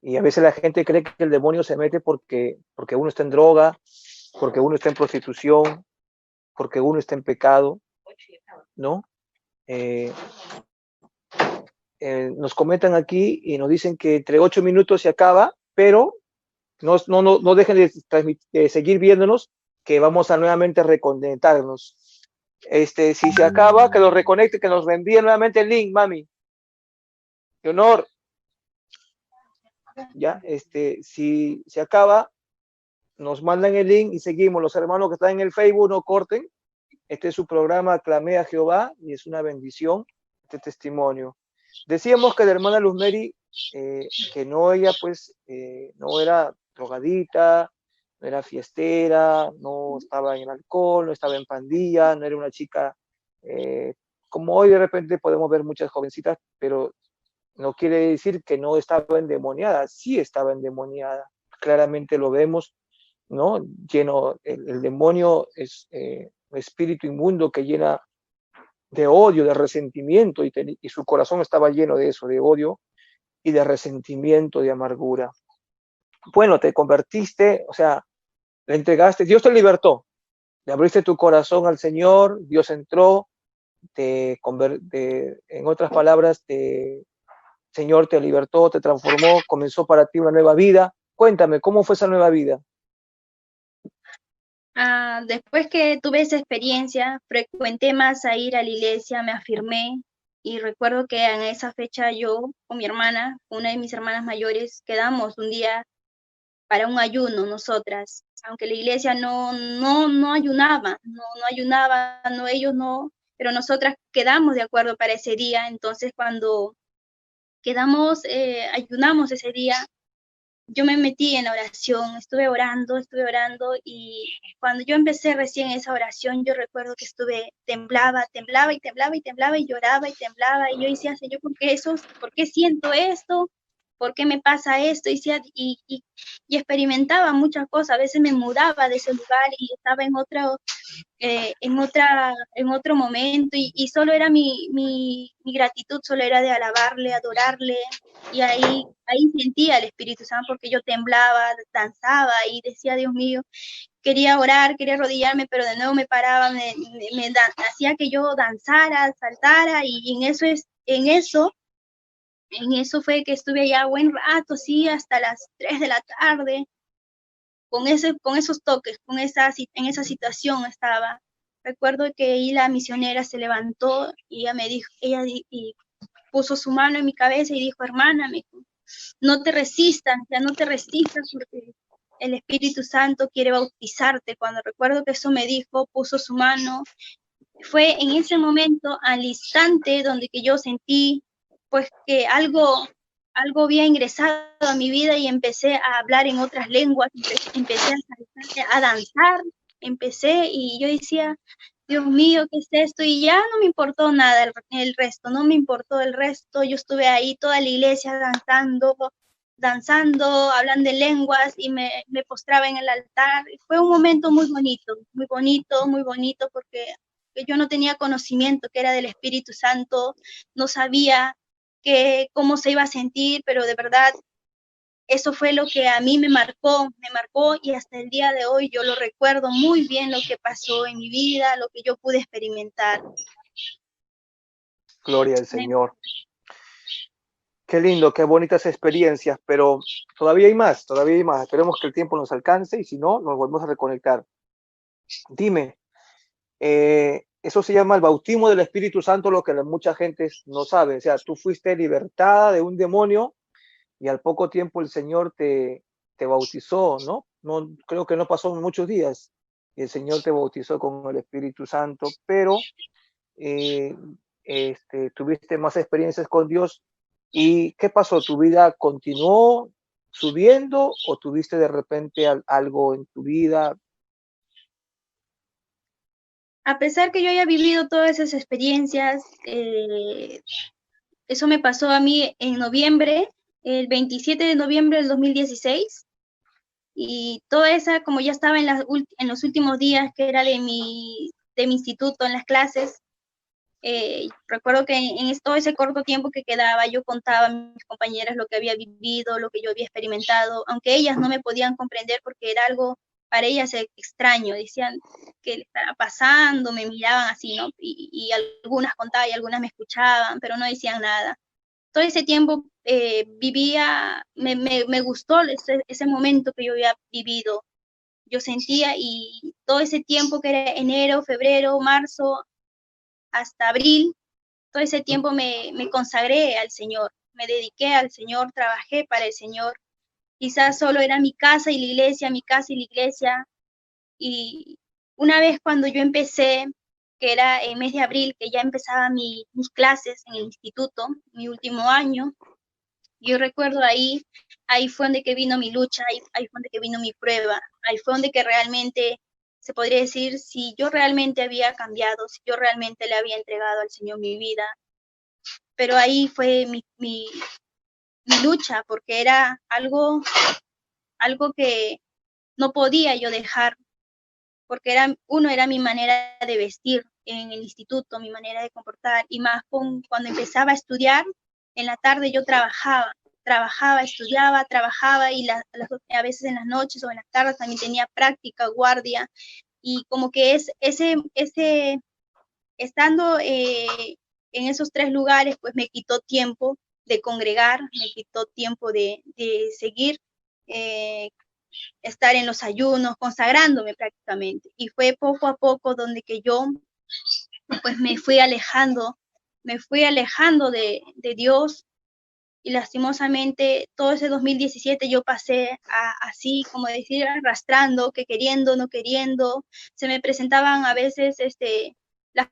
Y a veces la gente cree que el demonio se mete porque uno está en droga, porque uno está en prostitución, porque uno está en pecado, ¿no? Nos comentan aquí y nos dicen que entre 8 minutos se acaba, pero no dejen de seguir viéndonos, que vamos a nuevamente reconectarnos. Si se acaba, que lo reconecte, que nos reenvíe nuevamente el link, mami. Qué honor. Ya, si se acaba, nos mandan el link y seguimos. Los hermanos que están en el Facebook, no corten. Este es su programa Clamé a Jehová y es una bendición este testimonio. Decíamos que la hermana Luz Mary, que no, ella pues no era drogadita, no era fiestera, no estaba en alcohol, no estaba en pandilla, no era una chica como hoy de repente podemos ver muchas jovencitas, pero no quiere decir que no estaba endemoniada, sí estaba endemoniada, claramente lo vemos, ¿no? Lleno, el demonio es un espíritu inmundo que llena de odio, de resentimiento, y su corazón estaba lleno de eso, de odio y de resentimiento, de amargura. Bueno, te convertiste, o sea, le entregaste, Dios te libertó, le abriste tu corazón al Señor, Dios entró, en otras palabras, Señor te libertó, te transformó, comenzó para ti una nueva vida. Cuéntame, ¿cómo fue esa nueva vida? Después que tuve esa experiencia, frecuenté más a ir a la iglesia, me afirmé, y recuerdo que en esa fecha yo con mi hermana, una de mis hermanas mayores, quedamos un día para un ayuno nosotras, aunque la iglesia no ayunaba, no ayunaba, no, ellos no, pero nosotras quedamos de acuerdo para ese día. Entonces cuando quedamos, ayunamos ese día, yo me metí en la oración, estuve orando, y cuando yo empecé recién esa oración, yo recuerdo que temblaba y lloraba y temblaba, y yo decía, Señor, ¿por qué siento esto? ¿Por qué me pasa esto? Y experimentaba muchas cosas, a veces me mudaba de ese lugar y estaba en otro momento, y solo era mi gratitud, solo era de alabarle, adorarle, y ahí sentía el Espíritu Santo, porque yo temblaba, danzaba y decía, Dios mío, quería orar, quería arrodillarme, pero de nuevo me paraba, hacía que yo danzara, saltara, y en eso fue que estuve allá buen rato, sí, hasta las 3 de la tarde, con esos toques, en esa situación estaba. Recuerdo que ahí la misionera se levantó y ella me dijo, y puso su mano en mi cabeza y dijo, hermana, no te resistas, ya no te resistas porque el Espíritu Santo quiere bautizarte. Cuando recuerdo que eso me dijo, puso su mano, fue en ese momento, al instante, donde que yo sentí pues que algo había ingresado a mi vida y empecé a hablar en otras lenguas, empecé a danzar, empecé y yo decía, Dios mío, ¿qué es esto? Y ya no me importó nada el resto, no me importó el resto, yo estuve ahí toda la iglesia danzando, hablando en lenguas y me postraba en el altar. Fue un momento muy bonito, muy bonito, muy bonito porque yo no tenía conocimiento que era del Espíritu Santo, no sabía cómo se iba a sentir, pero de verdad eso fue lo que a mí me marcó y hasta el día de hoy yo lo recuerdo muy bien lo que pasó en mi vida, lo que yo pude experimentar. Gloria al Señor. Qué lindo, qué bonitas experiencias, pero todavía hay más, todavía hay más. Esperemos que el tiempo nos alcance y si no, nos volvemos a reconectar. Dime, eso se llama el bautismo del Espíritu Santo, lo que mucha gente no sabe. O sea, tú fuiste libertada de un demonio y al poco tiempo el Señor te bautizó, ¿no? No, creo que no pasó muchos días y el Señor te bautizó con el Espíritu Santo, pero eh, tuviste más experiencias con Dios. ¿Y qué pasó? ¿Tu vida continuó subiendo o tuviste de repente algo en tu vida? A pesar que yo haya vivido todas esas experiencias, eso me pasó a mí en noviembre, el 27 de noviembre del 2016, y toda esa, como ya estaba en los últimos días que era de mi instituto, en las clases, recuerdo que en todo ese corto tiempo que quedaba, yo contaba a mis compañeras lo que había vivido, lo que yo había experimentado, aunque ellas no me podían comprender porque era algo para ellas extraño, decían que le estaba pasando, me miraban así, ¿no? Y algunas contaban y algunas me escuchaban, pero no decían nada. Todo ese tiempo me gustó ese momento que yo había vivido. Yo sentía y todo ese tiempo que era enero, febrero, marzo, hasta abril, todo ese tiempo me consagré al Señor, me dediqué al Señor, trabajé para el Señor. Quizás solo era mi casa y la iglesia, mi casa y la iglesia. Y una vez cuando yo empecé, que era en mes de abril, que ya empezaba mis clases en el instituto, mi último año, yo recuerdo ahí fue donde que vino mi lucha, ahí fue donde que vino mi prueba, ahí fue donde que realmente se podría decir si yo realmente había cambiado, si yo realmente le había entregado al Señor mi vida. Pero ahí fue mi lucha, porque era algo que no podía yo dejar, porque era mi manera de vestir en el instituto, mi manera de comportar, y más cuando empezaba a estudiar, en la tarde yo estudiaba, trabajaba, y a veces en las noches o en las tardes también tenía práctica, guardia, y como que estando en esos 3 lugares, pues me quitó tiempo de congregar, me quitó tiempo de seguir, eh, estar en los ayunos, consagrándome prácticamente. Y fue poco a poco donde que yo pues me fui alejando de Dios, y lastimosamente todo ese 2017 yo pasé así, como decir, arrastrando, que queriendo, no queriendo, se me presentaban a veces las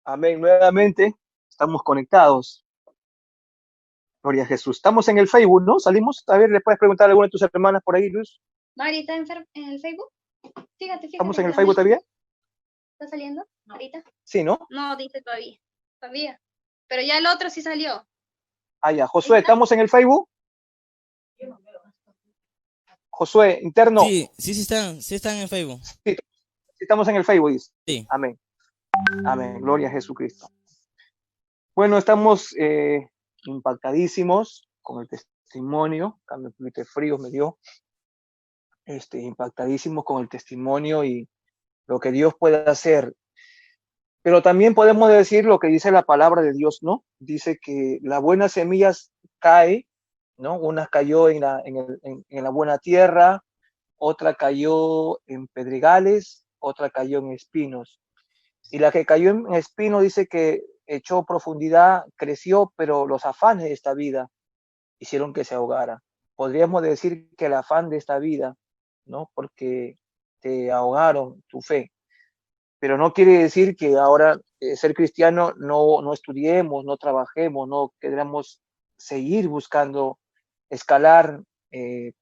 Amén. Nuevamente estamos conectados. Gloria a Jesús. Estamos en el Facebook, ¿no? Salimos. A ver, ¿le puedes preguntar a alguna de tus hermanas por ahí, Luz? Mari, ¿está en el Facebook? Fíjate ¿Estamos que en el la Facebook Mari todavía? está saliendo ahorita. Sí, ¿no? No, dice todavía. Pero ya el otro sí salió. Ah, ya. Josué, ¿estamos en el Facebook? Josué, interno. Sí, sí están en Facebook. Sí, estamos en el Facebook, dice. Sí. Amén. Amén. Gloria a Jesucristo. Bueno, estamos impactadísimos con el testimonio. Cambio un poquito de frío me dio. Impactadísimos con el testimonio y lo que Dios puede hacer. Pero también podemos decir lo que dice la palabra de Dios, ¿no? Dice que las buenas semillas cae, ¿no? Una cayó en la buena tierra, otra cayó en pedregales, otra cayó en espinos. Y la que cayó en espinos dice que echó profundidad, creció, pero los afanes de esta vida hicieron que se ahogara. Podríamos decir que el afán de esta vida, ¿no? Porque te ahogaron tu fe. Pero no quiere decir que ahora ser cristiano no estudiemos, no trabajemos, no queramos seguir buscando escalar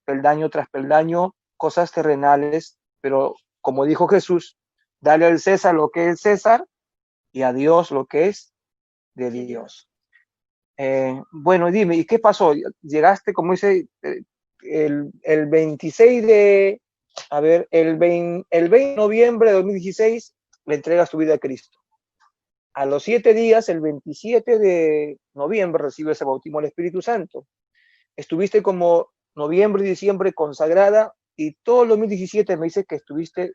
peldaño tras peldaño cosas terrenales, pero como dijo Jesús, dale al César lo que es César y a Dios lo que es de Dios. Bueno, dime, ¿y qué pasó? Llegaste, como dice, el 26 de, a ver, el 20 de noviembre de 2016, le entregas tu vida a Cristo. A los 7 días, el 27 de noviembre, recibes el bautismo del Espíritu Santo. Estuviste como noviembre y diciembre consagrada y todo el 2017 me dice que estuviste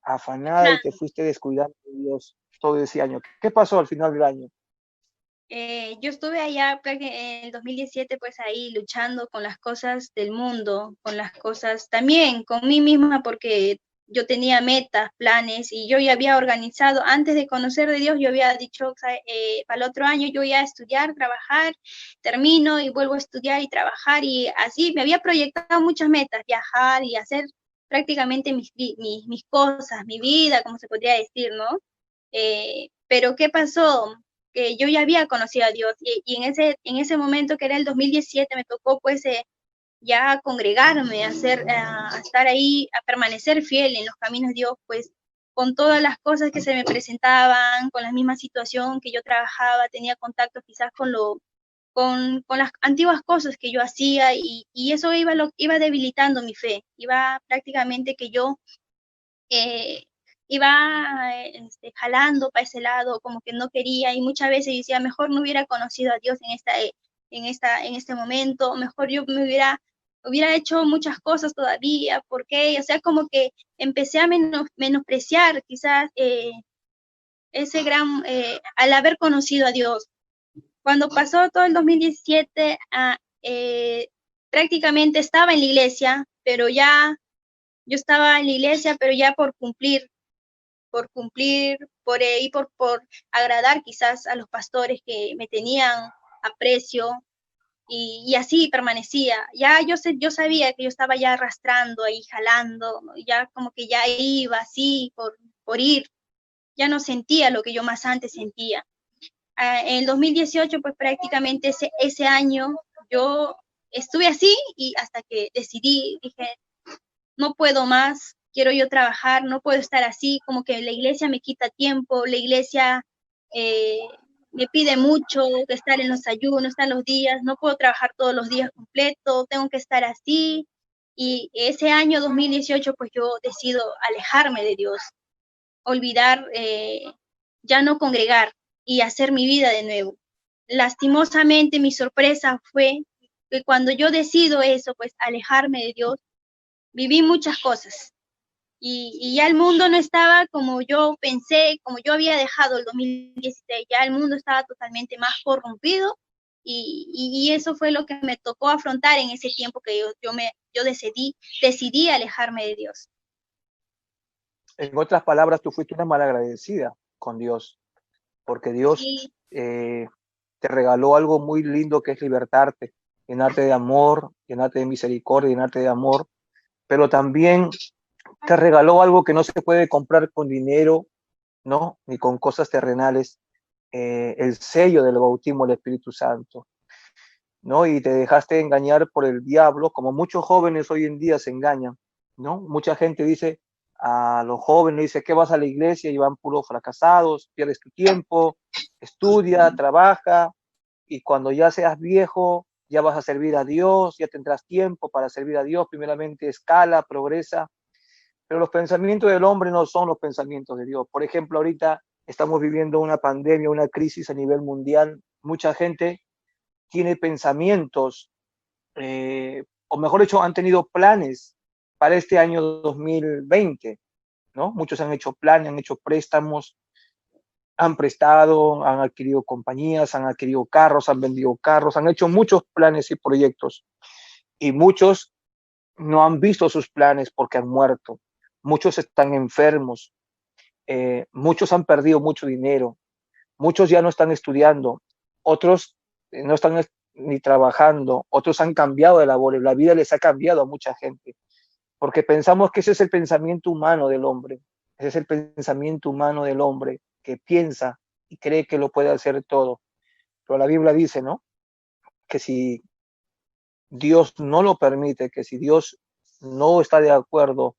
afanada y te fuiste descuidando de Dios todo ese año. ¿Qué pasó al final del año? Yo estuve allá en el 2017, pues ahí luchando con las cosas del mundo, con las cosas también con mí misma, porque yo tenía metas, planes, y yo ya había organizado, antes de conocer de Dios, yo había dicho, para el otro año yo voy a estudiar, trabajar, termino y vuelvo a estudiar y trabajar, y así me había proyectado muchas metas, viajar y hacer prácticamente mis cosas, mi vida, como se podría decir, ¿no? Pero ¿qué pasó? Que yo ya había conocido a Dios y en ese momento que era el 2017 me tocó pues ya congregarme, a estar ahí, a permanecer fiel en los caminos de Dios, pues con todas las cosas que se me presentaban, con la misma situación que yo trabajaba, tenía contacto quizás con las antiguas cosas que yo hacía y eso iba debilitando mi fe, iba prácticamente que yo eh, iba jalando para ese lado, como que no quería, y muchas veces yo decía, mejor no hubiera conocido a Dios en este momento, mejor yo hubiera hecho muchas cosas todavía, porque, o sea, como que empecé a menospreciar quizás al haber conocido a Dios. Cuando pasó todo el 2017, prácticamente estaba en la iglesia, pero ya, yo estaba en la iglesia, pero ya por cumplir, por agradar quizás a los pastores que me tenían aprecio y así permanecía. Ya yo sabía que yo estaba ya arrastrando ahí, jalando, ¿no? Ya como que ya iba así por ir, ya no sentía lo que yo más antes sentía. En el 2018, pues prácticamente ese año yo estuve así y hasta que dije, no puedo más, quiero yo trabajar, no puedo estar así, como que la iglesia me quita tiempo, la iglesia me pide mucho de estar en los ayunos, estar los días, no puedo trabajar todos los días completos, tengo que estar así. Y ese año 2018, pues yo decido alejarme de Dios, olvidar, ya no congregar y hacer mi vida de nuevo. Lastimosamente, mi sorpresa fue que cuando yo decido eso, pues alejarme de Dios, viví muchas cosas y ya el mundo no estaba como yo pensé, como yo había dejado el 2016, ya el mundo estaba totalmente más corrompido y eso fue lo que me tocó afrontar en ese tiempo que yo decidí alejarme de Dios. En otras palabras, tú fuiste una malagradecida con Dios, porque Dios Sí. Te regaló algo muy lindo que es libertarte, llenarte de amor, llenarte de misericordia, llenarte de amor, pero también te regaló algo que no se puede comprar con dinero ¿no? Ni con cosas terrenales, el sello del bautismo del Espíritu Santo, ¿no? Y te dejaste engañar por el diablo, como muchos jóvenes hoy en día se engañan, ¿no? Mucha gente dice a los jóvenes, dice que vas a la iglesia y van puros fracasados, pierdes tu tiempo, estudia, trabaja, y cuando ya seas viejo, ya vas a servir a Dios, ya tendrás tiempo para servir a Dios, primeramente escala, progresa, pero los pensamientos del hombre no son los pensamientos de Dios. Por ejemplo, ahorita estamos viviendo una pandemia, una crisis a nivel mundial, mucha gente tiene pensamientos, o mejor dicho, han tenido planes para este año 2020, ¿no? Muchos han hecho planes, han hecho préstamos, han prestado, han adquirido compañías, han adquirido carros, han vendido carros, han hecho muchos planes y proyectos. Y muchos no han visto sus planes porque han muerto. Muchos están enfermos, muchos han perdido mucho dinero, muchos ya no están estudiando, otros no están ni trabajando, otros han cambiado de labores, la vida les ha cambiado a mucha gente, porque pensamos que ese es el pensamiento humano del hombre, ese es el pensamiento humano del hombre que piensa y cree que lo puede hacer todo. Pero la Biblia dice, ¿no? Que si Dios no lo permite, que si Dios no está de acuerdo,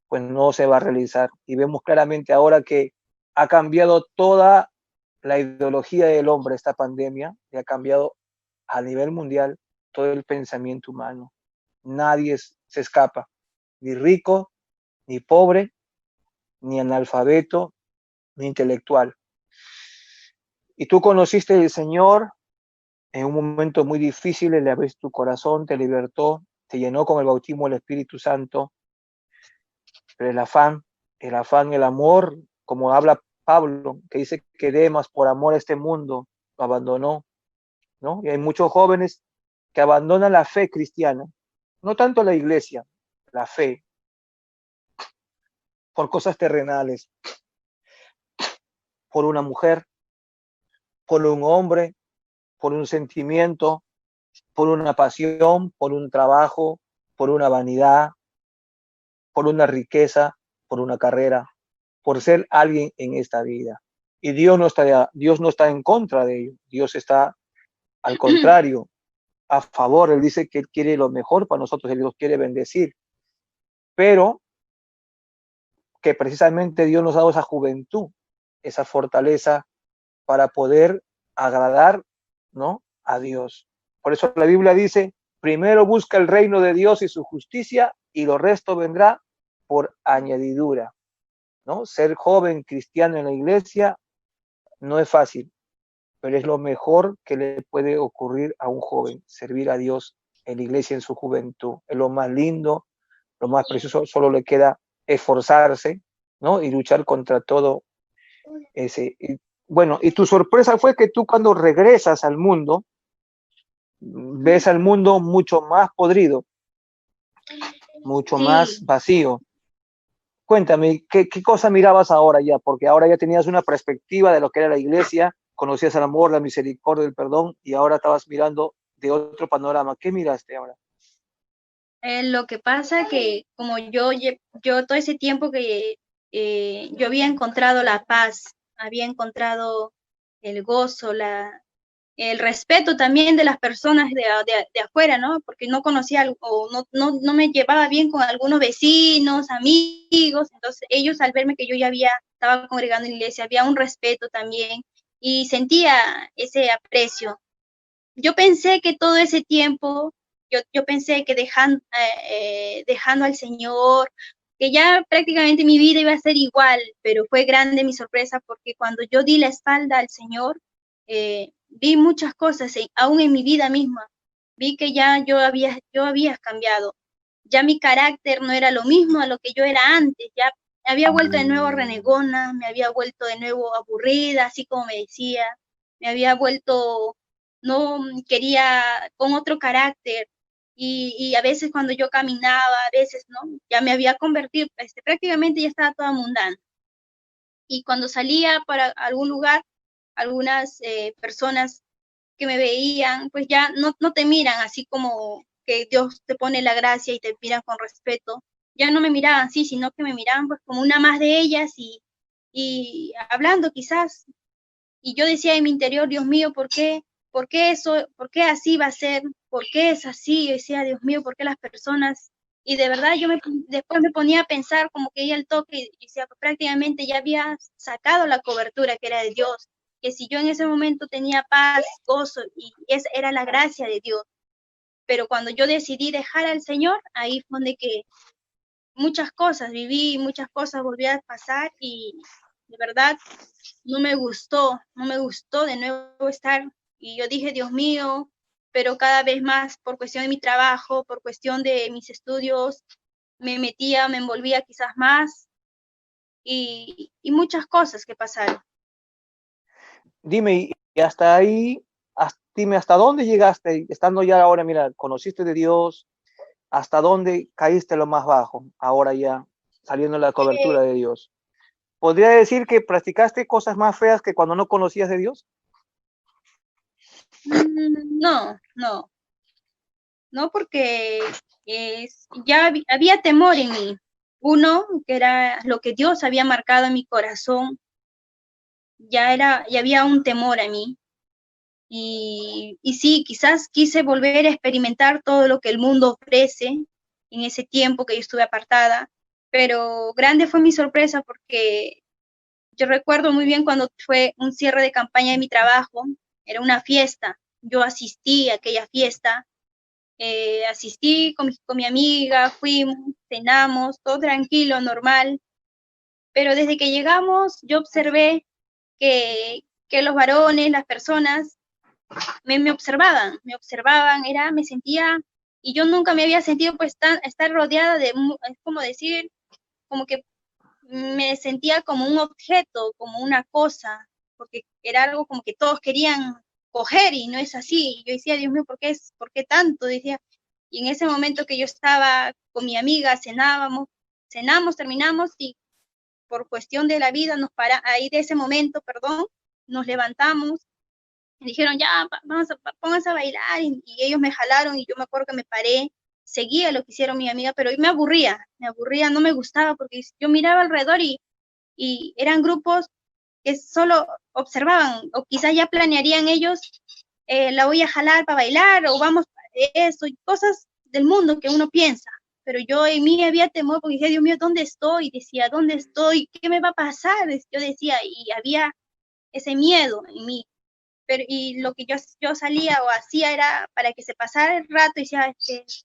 pues no se va a realizar. Y vemos claramente ahora que ha cambiado toda la ideología del hombre esta pandemia, y ha cambiado a nivel mundial todo el pensamiento humano. Nadie se escapa, ni rico, ni pobre, ni analfabeto, ni intelectual. Y tú conociste al Señor en un momento muy difícil, le abriste tu corazón, te libertó, te llenó con el bautismo del Espíritu Santo, pero el amor, como habla Pablo, que dice que Demas por amor a este mundo lo abandonó, ¿no? Y hay muchos jóvenes que abandonan la fe cristiana, no tanto la iglesia, la fe, por cosas terrenales, por una mujer, por un hombre, por un sentimiento, por una pasión, por un trabajo, por una vanidad, por una riqueza, por una carrera, por ser alguien en esta vida. Y Dios no está en contra de ello, Dios está al contrario, a favor. Él dice que Él quiere lo mejor para nosotros, Él nos quiere bendecir, pero que precisamente Dios nos ha dado esa juventud, esa fortaleza para poder agradar, ¿no?, a Dios. Por eso la Biblia dice, primero busca el reino de Dios y su justicia y lo resto vendrá por añadidura, ¿no? Ser joven cristiano en la iglesia no es fácil, pero es lo mejor que le puede ocurrir a un joven, servir a Dios en la iglesia en su juventud. Es lo más lindo, lo más precioso, solo le queda esforzarse, ¿no? Y luchar contra todo ese. Bueno, y tu sorpresa fue que tú cuando regresas al mundo, ves al mundo mucho más podrido, mucho más vacío. Cuéntame, ¿qué cosa mirabas ahora ya? Porque ahora ya tenías una perspectiva de lo que era la iglesia, conocías el amor, la misericordia, el perdón, y ahora estabas mirando de otro panorama. ¿Qué miraste ahora? Lo que pasa que como yo todo ese tiempo que yo había encontrado la paz, había encontrado el gozo, el respeto también de las personas de afuera, ¿no? Porque no conocía o no me llevaba bien con algunos vecinos, amigos, entonces ellos al verme que yo ya estaba congregando en la iglesia, había un respeto también y sentía ese aprecio. Yo pensé que todo ese tiempo, yo pensé que dejando al Señor, que ya prácticamente mi vida iba a ser igual, pero fue grande mi sorpresa porque cuando yo di la espalda al Señor, vi muchas cosas, aún en mi vida misma, vi que ya yo había cambiado, ya mi carácter no era lo mismo a lo que yo era antes, ya me había vuelto de nuevo renegona, me había vuelto de nuevo aburrida, así como me decía, me había vuelto, no quería con otro carácter, y a veces cuando yo caminaba, a veces, ¿no? Ya me había convertido, prácticamente ya estaba toda mundana. Y cuando salía para algún lugar, algunas personas que me veían, pues ya no te miran así como que Dios te pone la gracia y te miran con respeto. Ya no me miraban así, sino que me miraban pues como una más de ellas y hablando quizás, y yo decía en mi interior, Dios mío, ¿por qué? ¿Por qué eso? ¿Por qué así va a ser? ¿Por qué es así? Yo decía, Dios mío, ¿por qué las personas? Y de verdad después me ponía a pensar como que ella al toque y decía, pues prácticamente ya había sacado la cobertura que era de Dios, que si yo en ese momento tenía paz, gozo, y esa era la gracia de Dios. Pero cuando yo decidí dejar al Señor, ahí fue donde que muchas cosas viví, muchas cosas volví a pasar y de verdad no me gustó de nuevo estar. Y yo dije, Dios mío, pero cada vez más por cuestión de mi trabajo, por cuestión de mis estudios, me envolvía quizás más y muchas cosas que pasaron. Dime, y hasta ahí, dime, ¿hasta dónde llegaste? Estando ya ahora, mira, conociste de Dios, ¿hasta dónde caíste lo más bajo? Ahora ya, saliendo de la Eh, cobertura de Dios. ¿Podría decir que practicaste cosas más feas que cuando no conocías de Dios? no, no, no porque ya había temor en mí. Uno, que era lo que Dios había marcado en mi corazón, ya había un temor a mí. Y sí, quizás quise volver a experimentar todo lo que el mundo ofrece en ese tiempo que yo estuve apartada, pero grande fue mi sorpresa porque yo recuerdo muy bien cuando fue un cierre de campaña de mi trabajo, era una fiesta, yo asistí a aquella fiesta, asistí con mi amiga, fuimos, cenamos, todo tranquilo, normal, pero desde que llegamos yo observé que los varones, las personas, me observaban, me sentía, y yo nunca me había sentido pues estar rodeada es como decir, como que me sentía como un objeto, como una cosa, porque era algo como que todos querían coger y no es así. Y yo decía, Dios mío, ¿por qué tanto? Decía, y en ese momento que yo estaba con mi amiga, cenamos, terminamos y por cuestión de la vida ahí de ese momento, perdón, nos levantamos, me dijeron, ya, pónganse a bailar, y ellos me jalaron, y yo me acuerdo que me paré, seguía lo que hicieron mi amiga, pero me aburría, no me gustaba, porque yo miraba alrededor y eran grupos que solo observaban, o quizás ya planearían ellos, la voy a jalar para bailar, o vamos para eso, y cosas del mundo que uno piensa, pero yo en mí había temor, porque dije, Dios mío, ¿dónde estoy? Decía, ¿dónde estoy? ¿Qué me va a pasar? Yo decía, y había ese miedo en mí, pero y lo que yo salía o hacía era para que se pasara el rato y decía,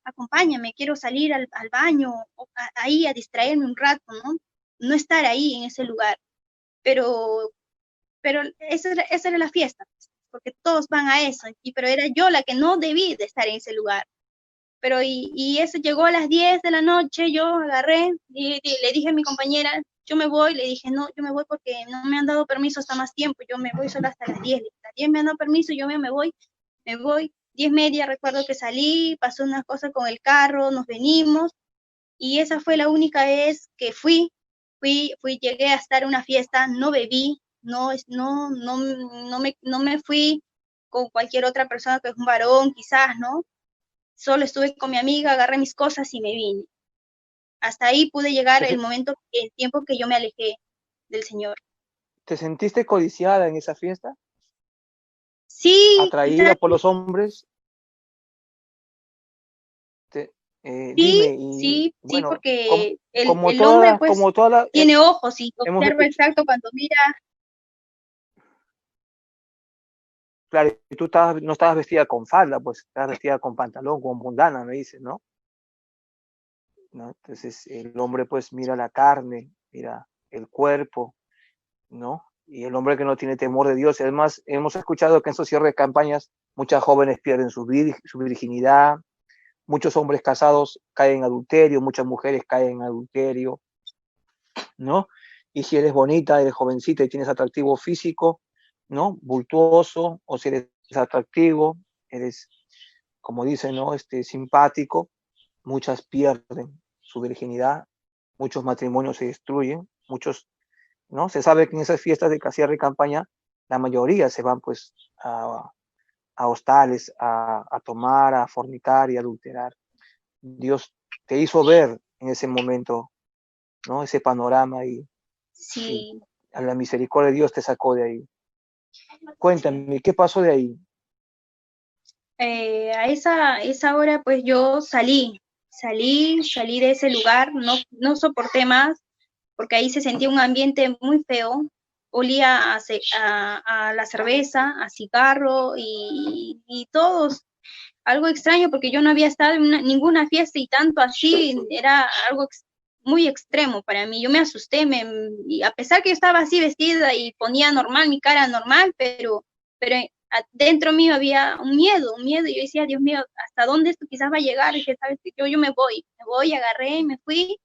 acompáñame, quiero salir al baño, o ahí a distraerme un rato, ¿no? No estar ahí en ese lugar, pero, pero esa era la fiesta, porque todos van a eso, pero era yo la que no debí de estar en ese lugar. Pero y eso llegó a las 10 de la noche, yo agarré y le dije a mi compañera, yo me voy, le dije, no, yo me voy porque no me han dado permiso hasta más tiempo, yo me voy solo hasta las 10, las 10 me han dado permiso, yo me voy, 10:30, recuerdo que salí, pasó unas cosas con el carro, nos venimos, y esa fue la única vez que llegué a estar en una fiesta, no bebí, no me fui con cualquier otra persona que es un varón, quizás, ¿no? Solo estuve con mi amiga, agarré mis cosas y me vine. Hasta ahí pude llegar ¿Te, el tiempo que yo me alejé del Señor. te sentiste codiciada en esa fiesta? Sí, ¿Atraída quizás por los hombres? Te, sí, dime, y sí, sí, bueno, porque como el hombre todas, pues como todas las, tiene ojos y hemos observa escuchado, exacto cuando mira. claro, y tú no estabas vestida con falda, pues estabas vestida con pantalón, con mundana, me dices, ¿no? ¿No? Entonces el hombre pues mira la carne, mira el cuerpo, ¿no? Y el hombre que no tiene temor de Dios. Además, hemos escuchado que en esos cierres de campañas muchas jóvenes pierden su virginidad, muchos hombres casados caen en adulterio, muchas mujeres caen en adulterio, ¿no? Y si eres bonita, eres jovencita y tienes atractivo físico, ¿no? Vultuoso, o si eres atractivo, eres, como dicen, ¿no? Simpático, muchas pierden su virginidad, muchos matrimonios se destruyen, muchos, ¿no? Se sabe que en esas fiestas de cierre y campaña, la mayoría se van pues a hostales, a tomar, a fornicar y adulterar. Dios te hizo ver en ese momento, ¿no? Ese panorama y Sí, A la misericordia de Dios te sacó de ahí. Cuéntame, ¿qué pasó de ahí? A esa hora pues yo salí de ese lugar, no soporté más, porque ahí se sentía un ambiente muy feo, olía a la cerveza, a cigarro y todos, algo extraño porque yo no había estado en ninguna fiesta y tanto así, era algo muy extremo para mí. Yo me asusté, y a pesar que yo estaba así vestida y ponía normal, mi cara normal, pero dentro mío había un miedo, y yo decía, Dios mío, ¿hasta dónde esto quizás va a llegar? Y dije, ¿sabes qué? Yo me voy, agarré, me fui,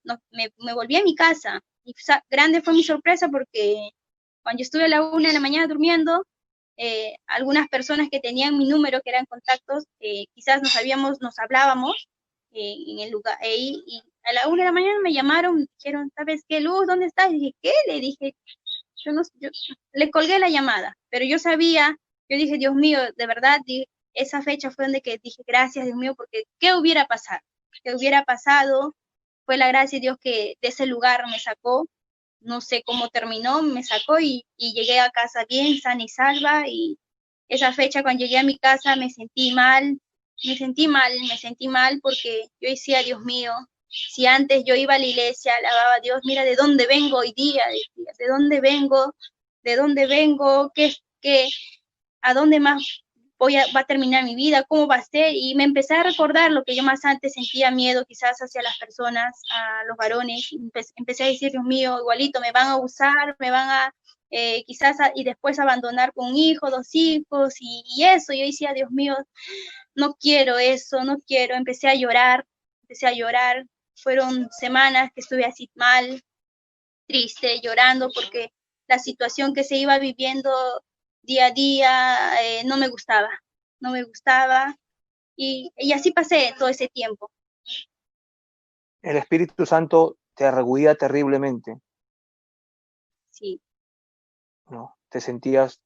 no, me volví a mi casa. Y grande fue mi sorpresa porque cuando yo estuve a la 1 de la mañana durmiendo, algunas personas que tenían mi número, que eran contactos, quizás nos hablábamos en el lugar, y a la 1 de la mañana me llamaron, me dijeron, ¿sabes qué, Luz? ¿Dónde estás? Y dije, ¿qué? Le dije, yo le colgué la llamada, pero yo sabía, yo dije, Dios mío, de verdad, esa fecha fue donde que dije, gracias, Dios mío, porque ¿qué hubiera pasado? ¿Qué hubiera pasado? Fue la gracia de Dios que de ese lugar me sacó, no sé cómo terminó, me sacó y llegué a casa bien, sana y salva, y esa fecha cuando llegué a mi casa me sentí mal porque yo decía, Dios mío, si antes yo iba a la iglesia, alababa a Dios, mira de dónde vengo hoy día, decía, de dónde vengo, a dónde más va a terminar mi vida, cómo va a ser, y me empecé a recordar lo que yo más antes sentía miedo quizás hacia las personas, a los varones, y empecé a decir, Dios mío, igualito me van a usar, me van a y después abandonar con un hijo, 2 hijos, y eso, yo decía, Dios mío, no quiero eso, no quiero, empecé a llorar, fueron semanas que estuve así mal, triste, llorando, porque la situación que se iba viviendo día a día no me gustaba, y así pasé todo ese tiempo. El Espíritu Santo te arreguía terriblemente. Sí. ¿No? Te sentías,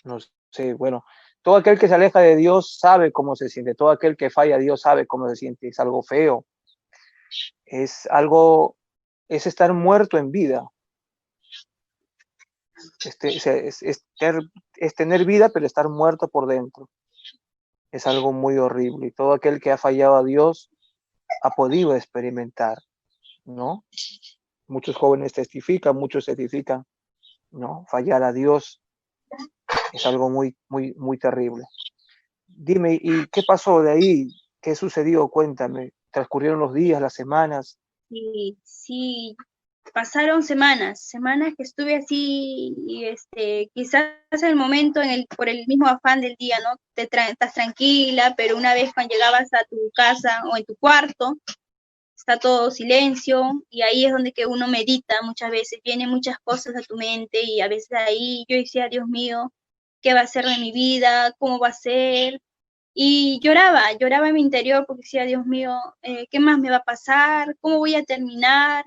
no sé, bueno, todo aquel que se aleja de Dios sabe cómo se siente, todo aquel que falla a Dios sabe cómo se siente, es algo feo, es estar muerto en vida. Es tener vida, pero estar muerto por dentro. Es algo muy horrible. Y todo aquel que ha fallado a Dios ha podido experimentar, ¿no? Muchos jóvenes muchos testifican, ¿no? Fallar a Dios es algo muy, muy, muy terrible. Dime, ¿y qué pasó de ahí? ¿Qué sucedió? Cuéntame. ¿Transcurrieron los días, las semanas? Sí, pasaron semanas que estuve así, y quizás el momento por el mismo afán del día, ¿no? Estás tranquila, pero una vez cuando llegabas a tu casa o en tu cuarto, está todo silencio, y ahí es donde que uno medita muchas veces, vienen muchas cosas a tu mente, y a veces ahí yo decía, Dios mío, ¿qué va a ser de mi vida? ¿Cómo va a ser? Y lloraba en mi interior porque decía, Dios mío, ¿qué más me va a pasar? ¿Cómo voy a terminar?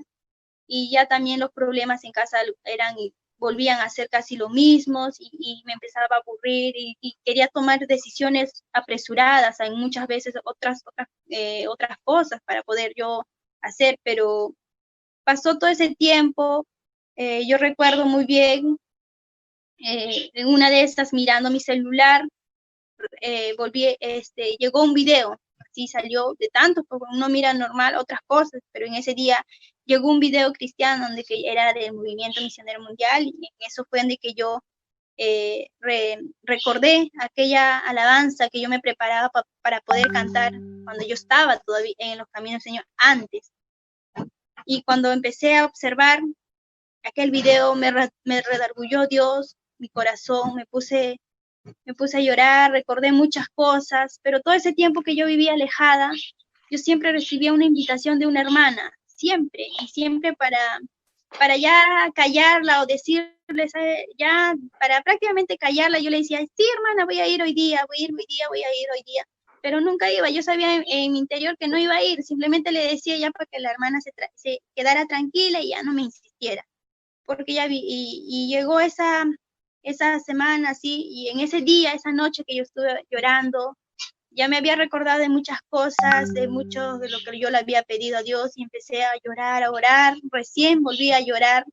Y ya también los problemas en casa volvían a ser casi lo mismos, y me empezaba a aburrir, y quería tomar decisiones apresuradas, hay muchas veces otras cosas para poder yo hacer, pero pasó todo ese tiempo. Yo recuerdo muy bien, en una de estas, mirando mi celular, llegó un video, así salió de tantos, porque uno mira normal otras cosas, pero en ese día llegó un video cristiano donde que era del Movimiento Misionero Mundial, y en eso fue donde que yo recordé aquella alabanza que yo me preparaba para poder cantar cuando yo estaba todavía en los caminos del Señor antes. Y cuando empecé a observar aquel video, me redarguyó Dios, mi corazón, me puse a llorar, recordé muchas cosas, pero todo ese tiempo que yo vivía alejada, yo siempre recibía una invitación de una hermana, siempre, y siempre para ya callarla o decirle, ya para prácticamente callarla, yo le decía, sí, hermana, voy a ir hoy día, pero nunca iba. Yo sabía en mi interior que no iba a ir, simplemente le decía ya para que la hermana se quedara tranquila y ya no me insistiera, porque ya vi, y llegó esa semana así, y en ese día, esa noche que yo estuve llorando, ya me había recordado de muchas cosas, de mucho de lo que yo le había pedido a Dios, y empecé a llorar, a orar, recién volví a llorar,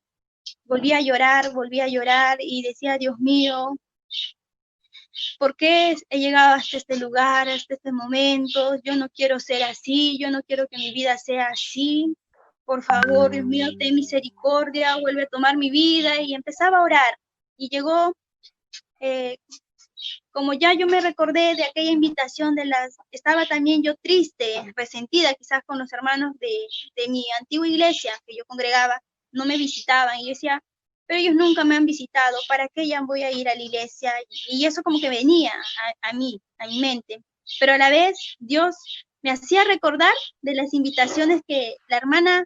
volví a llorar y decía, Dios mío, ¿por qué he llegado hasta este lugar, hasta este momento? Yo no quiero ser así, yo no quiero que mi vida sea así. Por favor, Dios mío, ten misericordia, vuelve a tomar mi vida. Y empezaba a orar. Y llegó, como ya yo me recordé de aquella invitación estaba también yo triste, resentida quizás con los hermanos de mi antigua iglesia que yo congregaba, no me visitaban. Y yo decía, pero ellos nunca me han visitado, ¿para qué ya voy a ir a la iglesia? Y eso como que venía a mí, a mi mente. Pero a la vez Dios me hacía recordar de las invitaciones que la hermana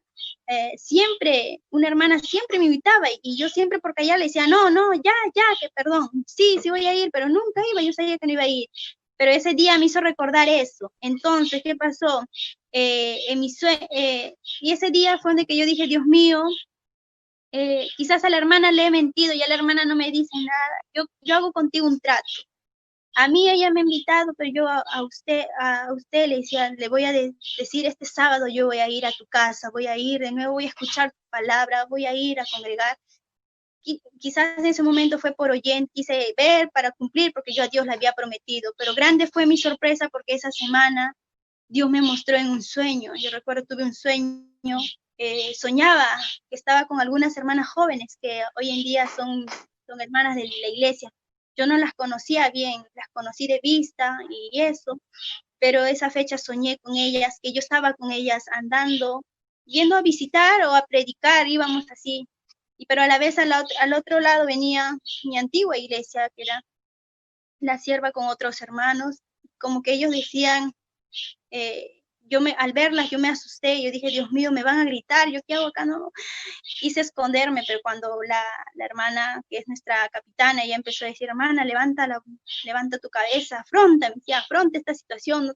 una hermana siempre me invitaba y yo siempre por callar le decía, no, ya, que perdón, sí voy a ir, pero nunca iba, yo sabía que no iba a ir. Pero ese día me hizo recordar eso. Entonces, ¿qué pasó? Y ese día fue donde que yo dije, Dios mío, quizás a la hermana le he mentido y a la hermana no me dice nada. Yo hago contigo un trato. A mí ella me ha invitado, pero yo a usted le decía, le voy a decir este sábado yo voy a ir a tu casa, voy a ir de nuevo, voy a escuchar tu palabra, voy a ir a congregar. Quizás en ese momento fue por oyente, quise ver para cumplir porque yo a Dios le había prometido, pero grande fue mi sorpresa porque esa semana Dios me mostró en un sueño. Yo recuerdo, tuve un sueño, soñaba que estaba con algunas hermanas jóvenes que hoy en día son hermanas de la iglesia. Yo no las conocía bien, las conocí de vista y eso, pero esa fecha soñé con ellas, que yo estaba con ellas andando, yendo a visitar o a predicar, íbamos así. Pero a la vez al otro lado venía mi antigua iglesia, que era la sierva con otros hermanos, como que ellos decían, al verlas yo me asusté, yo dije, Dios mío, me van a gritar, ¿yo qué hago acá? No, quise esconderme, pero cuando la hermana, que es nuestra capitana, ella empezó a decir, hermana, levanta tu cabeza, afronta, me decía, afronta esta situación,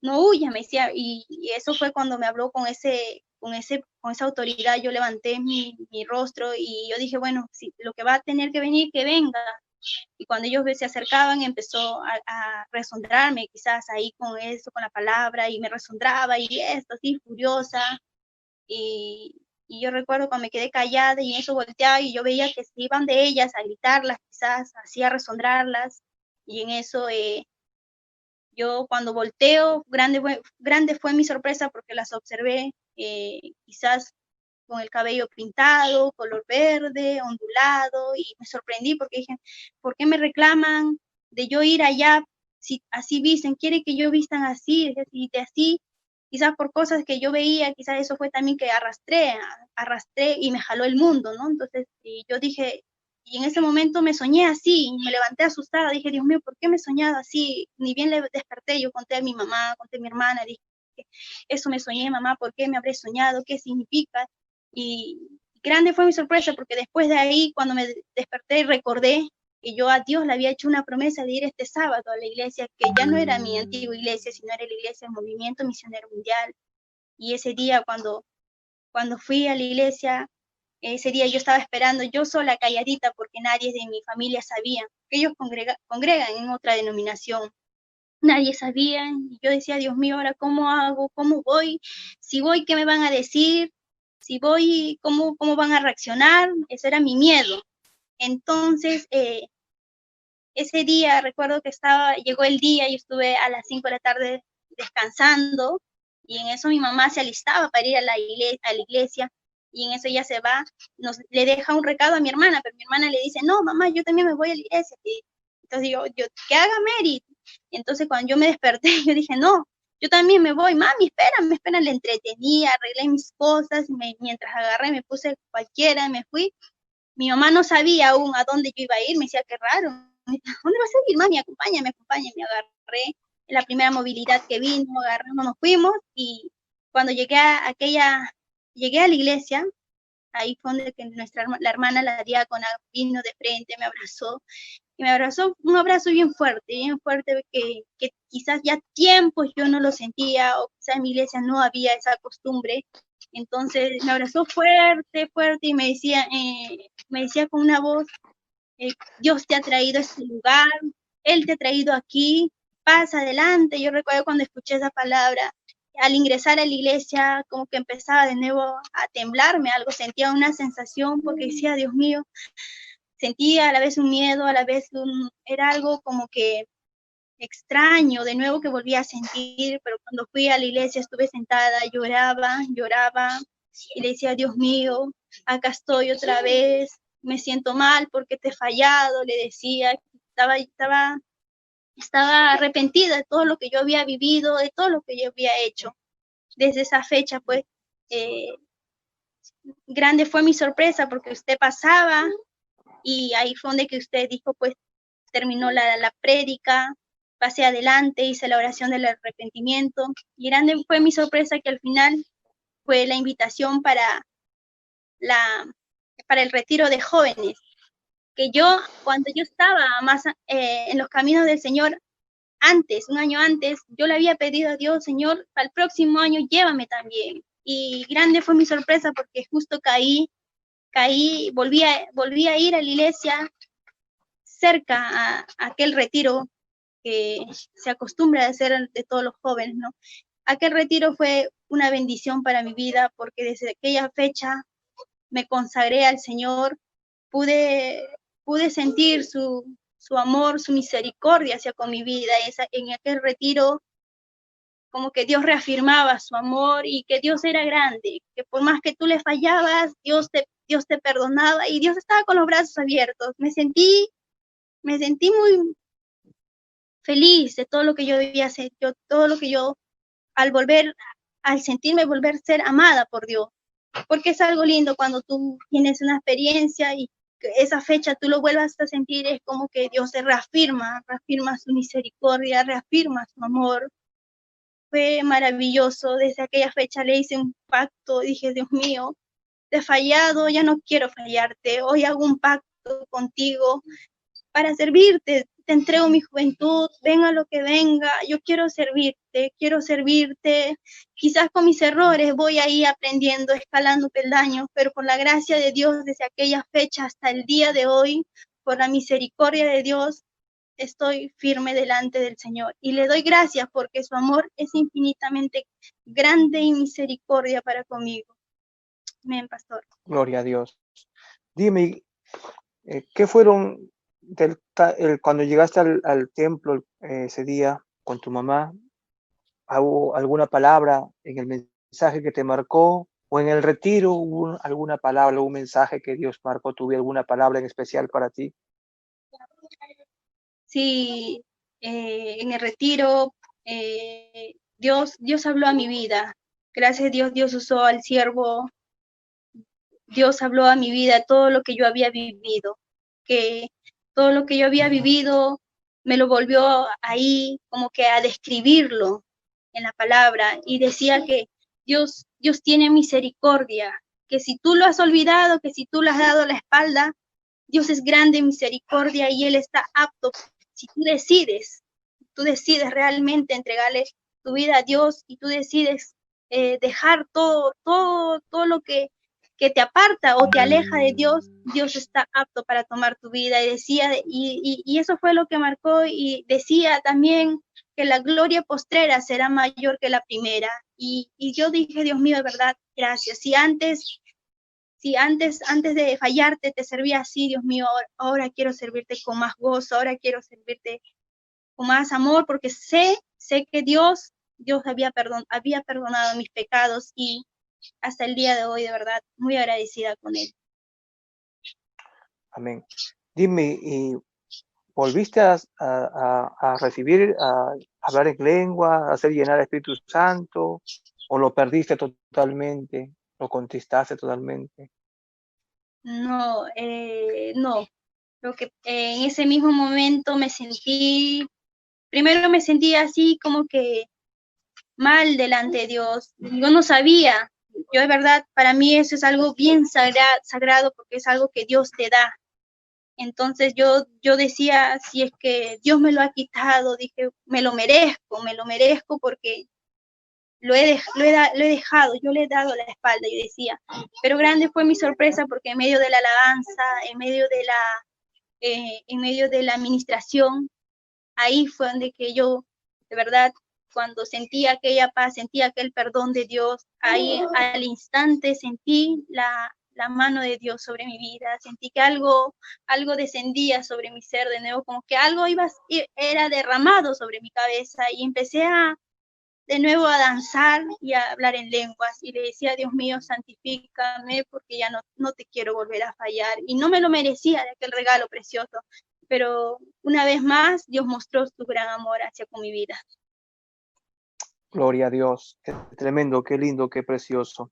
no huyas, me decía, y eso fue cuando me habló con esa autoridad. Yo levanté mi rostro y yo dije, bueno, si lo que va a tener que venir, que venga. Y cuando ellos se acercaban, empezó a resonarme, quizás ahí con eso, con la palabra, y me resondraba, y esto, así, furiosa. Y yo recuerdo cuando me quedé callada y en eso volteaba y yo veía que se iban de ellas a gritarlas, quizás, así a resondrarlas. Y en eso, yo cuando volteo, grande fue mi sorpresa porque las observé, quizás con el cabello pintado, color verde, ondulado, y me sorprendí porque dije, ¿por qué me reclaman de yo ir allá si así visten? ¿Quiere que yo vistan así? Y de así, quizás por cosas que yo veía, quizás eso fue también que arrastré y me jaló el mundo, ¿no? Entonces, yo dije, y en ese momento me soñé así, me levanté asustada, dije, Dios mío, ¿por qué me he soñado así? Ni bien le desperté, yo conté a mi mamá, conté a mi hermana, dije, eso me soñé, mamá, ¿por qué me habré soñado? ¿Qué significa? Y grande fue mi sorpresa porque después de ahí, cuando me desperté, recordé que yo a Dios le había hecho una promesa de ir este sábado a la iglesia, que ya no era mi antigua iglesia, sino era la iglesia del Movimiento Misionero Mundial. Y ese día, cuando fui a la iglesia, ese día yo estaba esperando, yo sola, calladita, porque nadie de mi familia sabía, que ellos congregan en otra denominación. Nadie sabía, y yo decía, Dios mío, ahora cómo hago, cómo voy, si voy, ¿qué me van a decir? Si voy, ¿cómo van a reaccionar? Ese era mi miedo. Entonces, ese día recuerdo que llegó el día y estuve a las 5 de la tarde descansando, y en eso mi mamá se alistaba para ir a la iglesia, y en eso ella se va, le deja un recado a mi hermana, pero mi hermana le dice, no, mamá, yo también me voy a la iglesia. Y entonces yo, ¿qué haga Mary? Y entonces cuando yo me desperté, yo dije, no, yo también me voy, mami, espera, le entretenía, arreglé mis cosas, mientras agarré, me puse cualquiera, me fui. Mi mamá no sabía aún a dónde yo iba a ir, me decía, qué raro, ¿dónde vas a ir, mami? Acompáñame, me agarré, en la primera movilidad que vino, agarramos, nos fuimos, y cuando llegué a la iglesia, ahí fue donde que la hermana, la diácona, vino de frente, me abrazó, y me abrazó, un abrazo bien fuerte, que quizás ya tiempos yo no lo sentía, o quizás en mi iglesia no había esa costumbre. Entonces me abrazó fuerte, y me decía con una voz, Dios te ha traído a este lugar, Él te ha traído aquí, pasa adelante. Yo recuerdo cuando escuché esa palabra, al ingresar a la iglesia, como que empezaba de nuevo a temblarme algo, sentía una sensación, porque decía, Dios mío, sentía a la vez un miedo, a la vez era algo como que extraño, de nuevo que volví a sentir, pero cuando fui a la iglesia estuve sentada, lloraba, y le decía, Dios mío, acá estoy otra vez, me siento mal porque te he fallado, le decía, estaba arrepentida de todo lo que yo había vivido, de todo lo que yo había hecho. Desde esa fecha, pues, grande fue mi sorpresa porque usted pasaba y ahí fue donde que usted dijo, pues, terminó la prédica, pasé adelante, hice la oración del arrepentimiento y grande fue mi sorpresa que al final fue la invitación para el retiro de jóvenes, que yo, cuando yo estaba más en los caminos del Señor, un año antes, yo le había pedido a Dios, Señor, para el próximo año llévame también. Y grande fue mi sorpresa porque justo caí, volví a ir a la iglesia cerca a aquel retiro que se acostumbra a hacer de todos los jóvenes, ¿no? Aquel retiro fue una bendición para mi vida porque desde aquella fecha me consagré al Señor, pude sentir su amor, su misericordia hacia con mi vida. En aquel retiro, como que Dios reafirmaba su amor y que Dios era grande, que por más que tú le fallabas, Dios te perdonaba y Dios estaba con los brazos abiertos. Me sentí muy feliz de todo lo que yo debía hacer, todo lo que yo, al sentirme volver a ser amada por Dios, porque es algo lindo cuando tú tienes una experiencia y esa fecha tú lo vuelvas a sentir, es como que Dios se reafirma su misericordia, reafirma su amor. Fue maravilloso, desde aquella fecha le hice un pacto, dije, Dios mío, te he fallado, ya no quiero fallarte, hoy hago un pacto contigo para servirte, te entrego mi juventud, venga lo que venga, yo quiero servirte, quizás con mis errores voy ahí aprendiendo, escalando peldaños, pero por la gracia de Dios desde aquella fecha hasta el día de hoy, por la misericordia de Dios, estoy firme delante del Señor y le doy gracias porque su amor es infinitamente grande y misericordia para conmigo. Amén, pastor. Gloria a Dios. Dime, ¿qué fueron cuando llegaste al templo ese día con tu mamá? ¿Hubo alguna palabra en el mensaje que te marcó? ¿O en el retiro hubo alguna palabra, un mensaje que Dios marcó? ¿Tuve alguna palabra en especial para ti? Sí, en el retiro Dios habló a mi vida. Gracias a Dios, Dios usó al siervo. Dios habló a mi vida todo lo que yo había vivido, que todo lo que yo había vivido me lo volvió ahí como que a describirlo en la palabra y decía que Dios tiene misericordia, que si tú lo has olvidado, que si tú le has dado la espalda, Dios es grande en misericordia y Él está apto. Si tú decides realmente entregarle tu vida a Dios y tú decides dejar todo lo que te aparta o te aleja de Dios, Dios está apto para tomar tu vida. Y decía, y eso fue lo que marcó, y decía también que la gloria postrera será mayor que la primera. Y yo dije, Dios mío, de verdad, gracias. Si antes de fallarte te servía así, Dios mío, ahora quiero servirte con más gozo, ahora quiero servirte con más amor, porque sé que Dios había perdonado mis pecados y hasta el día de hoy, de verdad, muy agradecida con Él. Amén. Dime, ¿y volviste a recibir, a hablar en lengua, a hacer llenar el Espíritu Santo, o lo perdiste totalmente, lo contestaste totalmente? No, no. Lo que en ese mismo momento primero me sentí así como que mal delante de Dios. Yo no sabía. Yo de verdad, para mí eso es algo bien sagrado porque es algo que Dios te da. Entonces yo decía, si es que Dios me lo ha quitado, dije, me lo merezco porque lo he dejado, yo le he dado la espalda, y decía. Pero grande fue mi sorpresa porque en medio de la alabanza, en medio de la administración, ahí fue donde que yo de verdad cuando sentí aquella paz, sentí aquel perdón de Dios, ahí al instante sentí la mano de Dios sobre mi vida, sentí que algo descendía sobre mi ser de nuevo, como que algo era derramado sobre mi cabeza, y empecé de nuevo a danzar y a hablar en lenguas, y le decía: Dios mío, santifícame, porque ya no te quiero volver a fallar, y no me lo merecía de aquel regalo precioso, pero una vez más Dios mostró su gran amor hacia con mi vida. Gloria a Dios. Qué tremendo, qué lindo, qué precioso.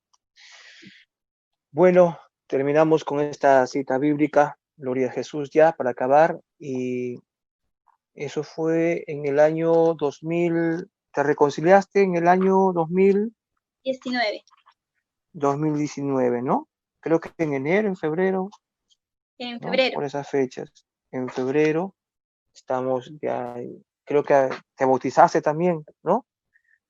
Bueno, terminamos con esta cita bíblica, Gloria a Jesús, ya para acabar. Y eso fue en el año 2000. ¿Te reconciliaste en el año 2019, ¿no? Creo que en enero, en febrero. En ¿no? febrero. Por esas fechas. En febrero estamos ya, creo que te bautizaste también, ¿no?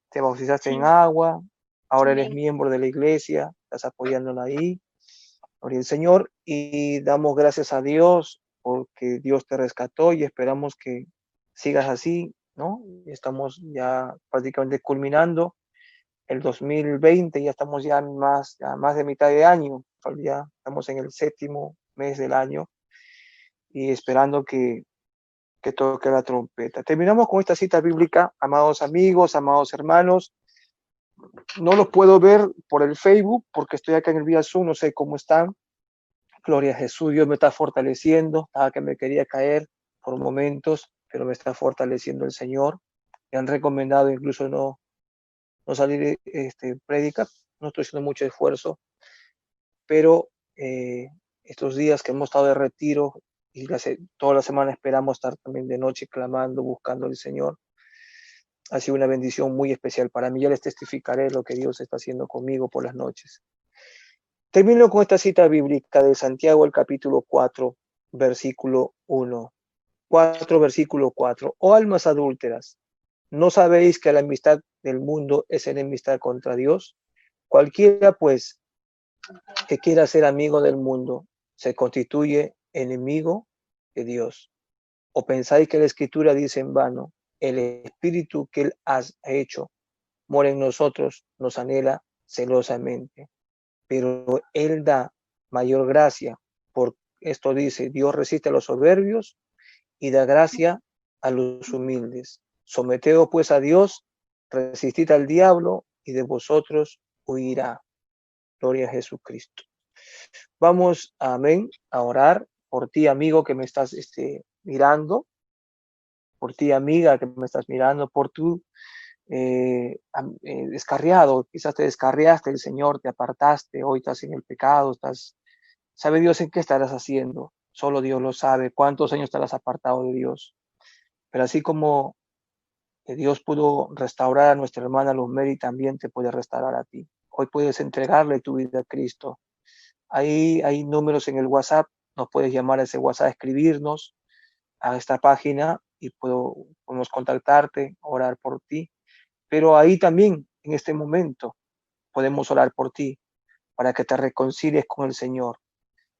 Te bautizaste Sí. en agua, ahora eres Amén. miembro de la iglesia, estás apoyándola ahí, gloria al Señor, y damos gracias a Dios porque Dios te rescató, y esperamos que sigas así, ¿no? Estamos ya prácticamente culminando el 2020, ya estamos ya más de mitad de año, ya estamos en el 7º mes del año, y esperando que toque la trompeta. Terminamos con esta cita bíblica, amados amigos, amados hermanos. No los puedo ver por el Facebook porque estoy acá en el vía Zoom, no sé cómo están. Gloria a Jesús, Dios me está fortaleciendo. Estaba que me quería caer por momentos, pero me está fortaleciendo el Señor. Me han recomendado incluso no salir prédica. No estoy haciendo mucho esfuerzo, pero estos días que hemos estado de retiro y toda la semana esperamos estar también de noche clamando, buscando al Señor. Ha sido una bendición muy especial para mí. Ya les testificaré lo que Dios está haciendo conmigo por las noches. Termino con esta cita bíblica de Santiago, el capítulo 4, versículo 1. 4, versículo 4. Oh almas adúlteras, ¿no sabéis que la amistad del mundo es enemistad contra Dios? Cualquiera, pues, que quiera ser amigo del mundo, se constituye enemigo de Dios. ¿O pensáis que la Escritura dice en vano, el Espíritu que Él ha hecho mora en nosotros, nos anhela celosamente? Pero Él da mayor gracia. Por esto dice, Dios resiste a los soberbios y da gracia a los humildes. Someteos pues a Dios, resistid al diablo y de vosotros huirá. Gloria a Jesucristo. Vamos, amén, a orar por ti, amigo, que me estás mirando, por ti, amiga, que me estás mirando, por tu descarriado, quizás te descarriaste del Señor, te apartaste, hoy estás en el pecado, sabe Dios en qué estarás haciendo, solo Dios lo sabe, cuántos años estarás apartado de Dios. Pero así como Dios pudo restaurar a nuestra hermana Luz Mary, también te puede restaurar a ti. Hoy puedes entregarle tu vida a Cristo. Ahí hay números en el WhatsApp, nos puedes llamar a ese WhatsApp, escribirnos a esta página y podemos contactarte, orar por ti. Pero ahí también, en este momento, podemos orar por ti para que te reconcilies con el Señor.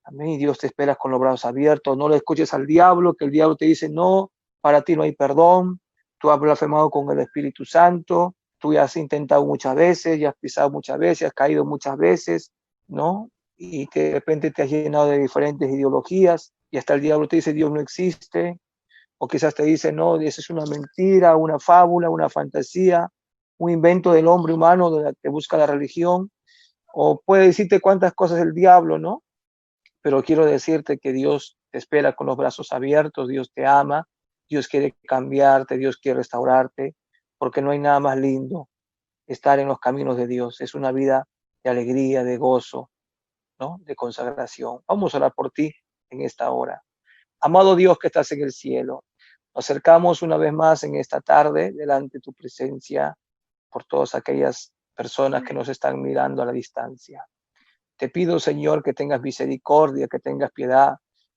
Amén. Y Dios te espera con los brazos abiertos. No le escuches al diablo, que el diablo te dice, no, para ti no hay perdón. Tú has blasfemado con el Espíritu Santo. Tú ya has intentado muchas veces, ya has pisado muchas veces, has caído muchas veces, ¿no? Y que de repente te has llenado de diferentes ideologías y hasta el diablo te dice, Dios no existe. O quizás te dice, no, esa es una mentira, una fábula, una fantasía, un invento del hombre humano que busca la religión. O puede decirte cuántas cosas el diablo, ¿no? Pero quiero decirte que Dios te espera con los brazos abiertos, Dios te ama, Dios quiere cambiarte, Dios quiere restaurarte, porque no hay nada más lindo estar en los caminos de Dios. Es una vida de alegría, de gozo, ¿no? De consagración. Vamos a orar por ti en esta hora. Amado Dios que estás en el cielo, nos acercamos una vez más en esta tarde delante de tu presencia por todas aquellas personas que nos están mirando a la distancia. Te pido, Señor, que tengas misericordia, que tengas piedad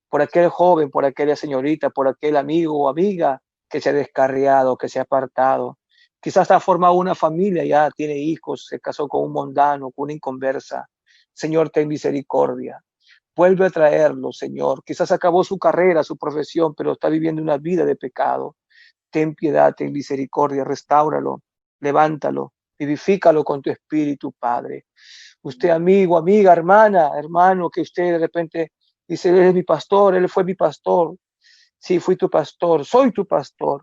por aquel joven, por aquella señorita, por aquel amigo o amiga que se ha descarriado, que se ha apartado. Quizás ha formado una familia, ya tiene hijos, se casó con un mundano, con una inconversa. Señor, ten misericordia. Vuelve a traerlo, Señor. Quizás acabó su carrera, su profesión, pero está viviendo una vida de pecado. Ten piedad, ten misericordia, restáuralo. levántalo, vivifícalo con tu espíritu, Padre. Usted, amigo, amiga, hermana, hermano, que usted de repente dice, él es mi pastor, él fue mi pastor. Sí, fui tu pastor, soy tu pastor.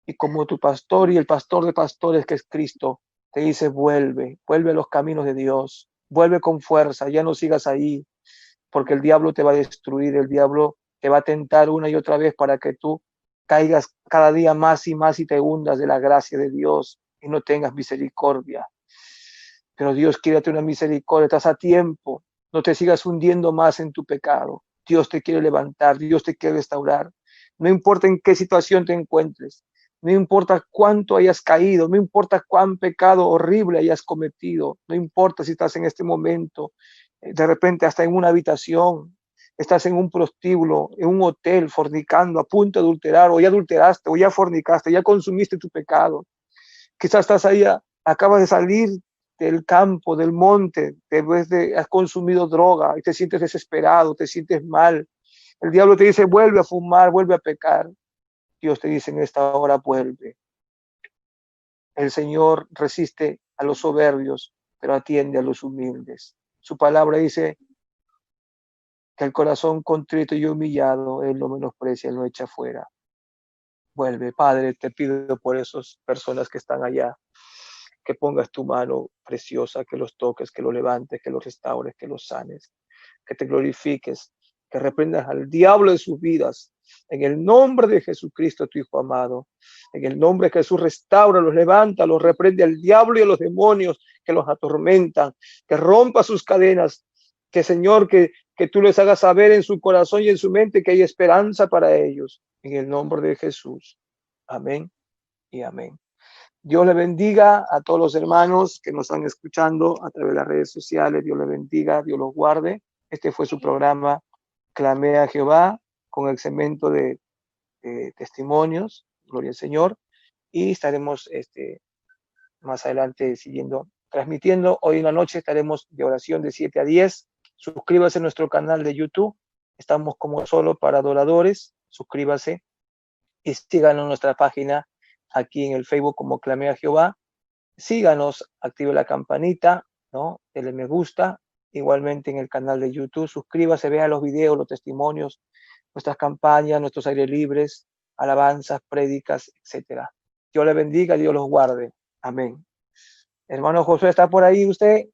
Y como tu pastor y el pastor de pastores que es Cristo, te dice, vuelve a los caminos de Dios, vuelve con fuerza, ya no sigas ahí, porque el diablo te va a destruir, el diablo te va a tentar una y otra vez para que tú caigas cada día más y te hundas de la gracia de Dios y no tengas misericordia. Pero Dios quiere darte una misericordia, estás a tiempo, no te sigas hundiendo más en tu pecado. Dios te quiere levantar, Dios te quiere restaurar. No importa en qué situación te encuentres, no importa cuánto hayas caído, no importa cuán pecado horrible hayas cometido, no importa si estás en este momento, de repente hasta en una habitación, estás en un prostíbulo, en un hotel, fornicando, a punto de adulterar, o ya adulteraste, o ya fornicaste, ya consumiste tu pecado. Quizás estás ahí, acabas de salir del campo, del monte, has consumido droga y te sientes desesperado, te sientes mal. El diablo te dice, vuelve a fumar, vuelve a pecar. Dios te dice en esta hora, vuelve. El Señor resiste a los soberbios, pero atiende a los humildes. Su palabra dice que el corazón contrito y humillado, Él lo menosprecia, lo echa fuera. Vuelve, Padre, te pido por esas personas que están allá, que pongas tu mano preciosa, que los toques, que los levantes, que los restaures, que los sanes, que te glorifiques, que reprendas al diablo de sus vidas. En el nombre de Jesucristo, tu Hijo amado, en el nombre de Jesús, restaura, los levanta, los reprende al diablo y a los demonios que los atormentan, que rompa sus cadenas, que Señor, que tú les hagas saber en su corazón y en su mente que hay esperanza para ellos. En el nombre de Jesús. Amén y amén. Dios le bendiga a todos los hermanos que nos están escuchando a través de las redes sociales. Dios le bendiga, Dios los guarde. Este fue su programa Clamé a Jehová con el segmento de testimonios. Gloria al Señor. Y estaremos más adelante siguiendo, transmitiendo. Hoy en la noche estaremos de oración de 7 a 10. Suscríbase a nuestro canal de YouTube. Estamos como Solo para Adoradores. Suscríbase y síganos en nuestra página aquí en el Facebook como Clamé a Jehová. Síganos, active la campanita, ¿no? Dele me gusta. Igualmente en el canal de YouTube, suscríbase, vea los videos, los testimonios, nuestras campañas, nuestros aires libres, alabanzas, prédicas, etcétera. Dios le bendiga, Dios los guarde. Amén. Hermano Josué, ¿está por ahí usted?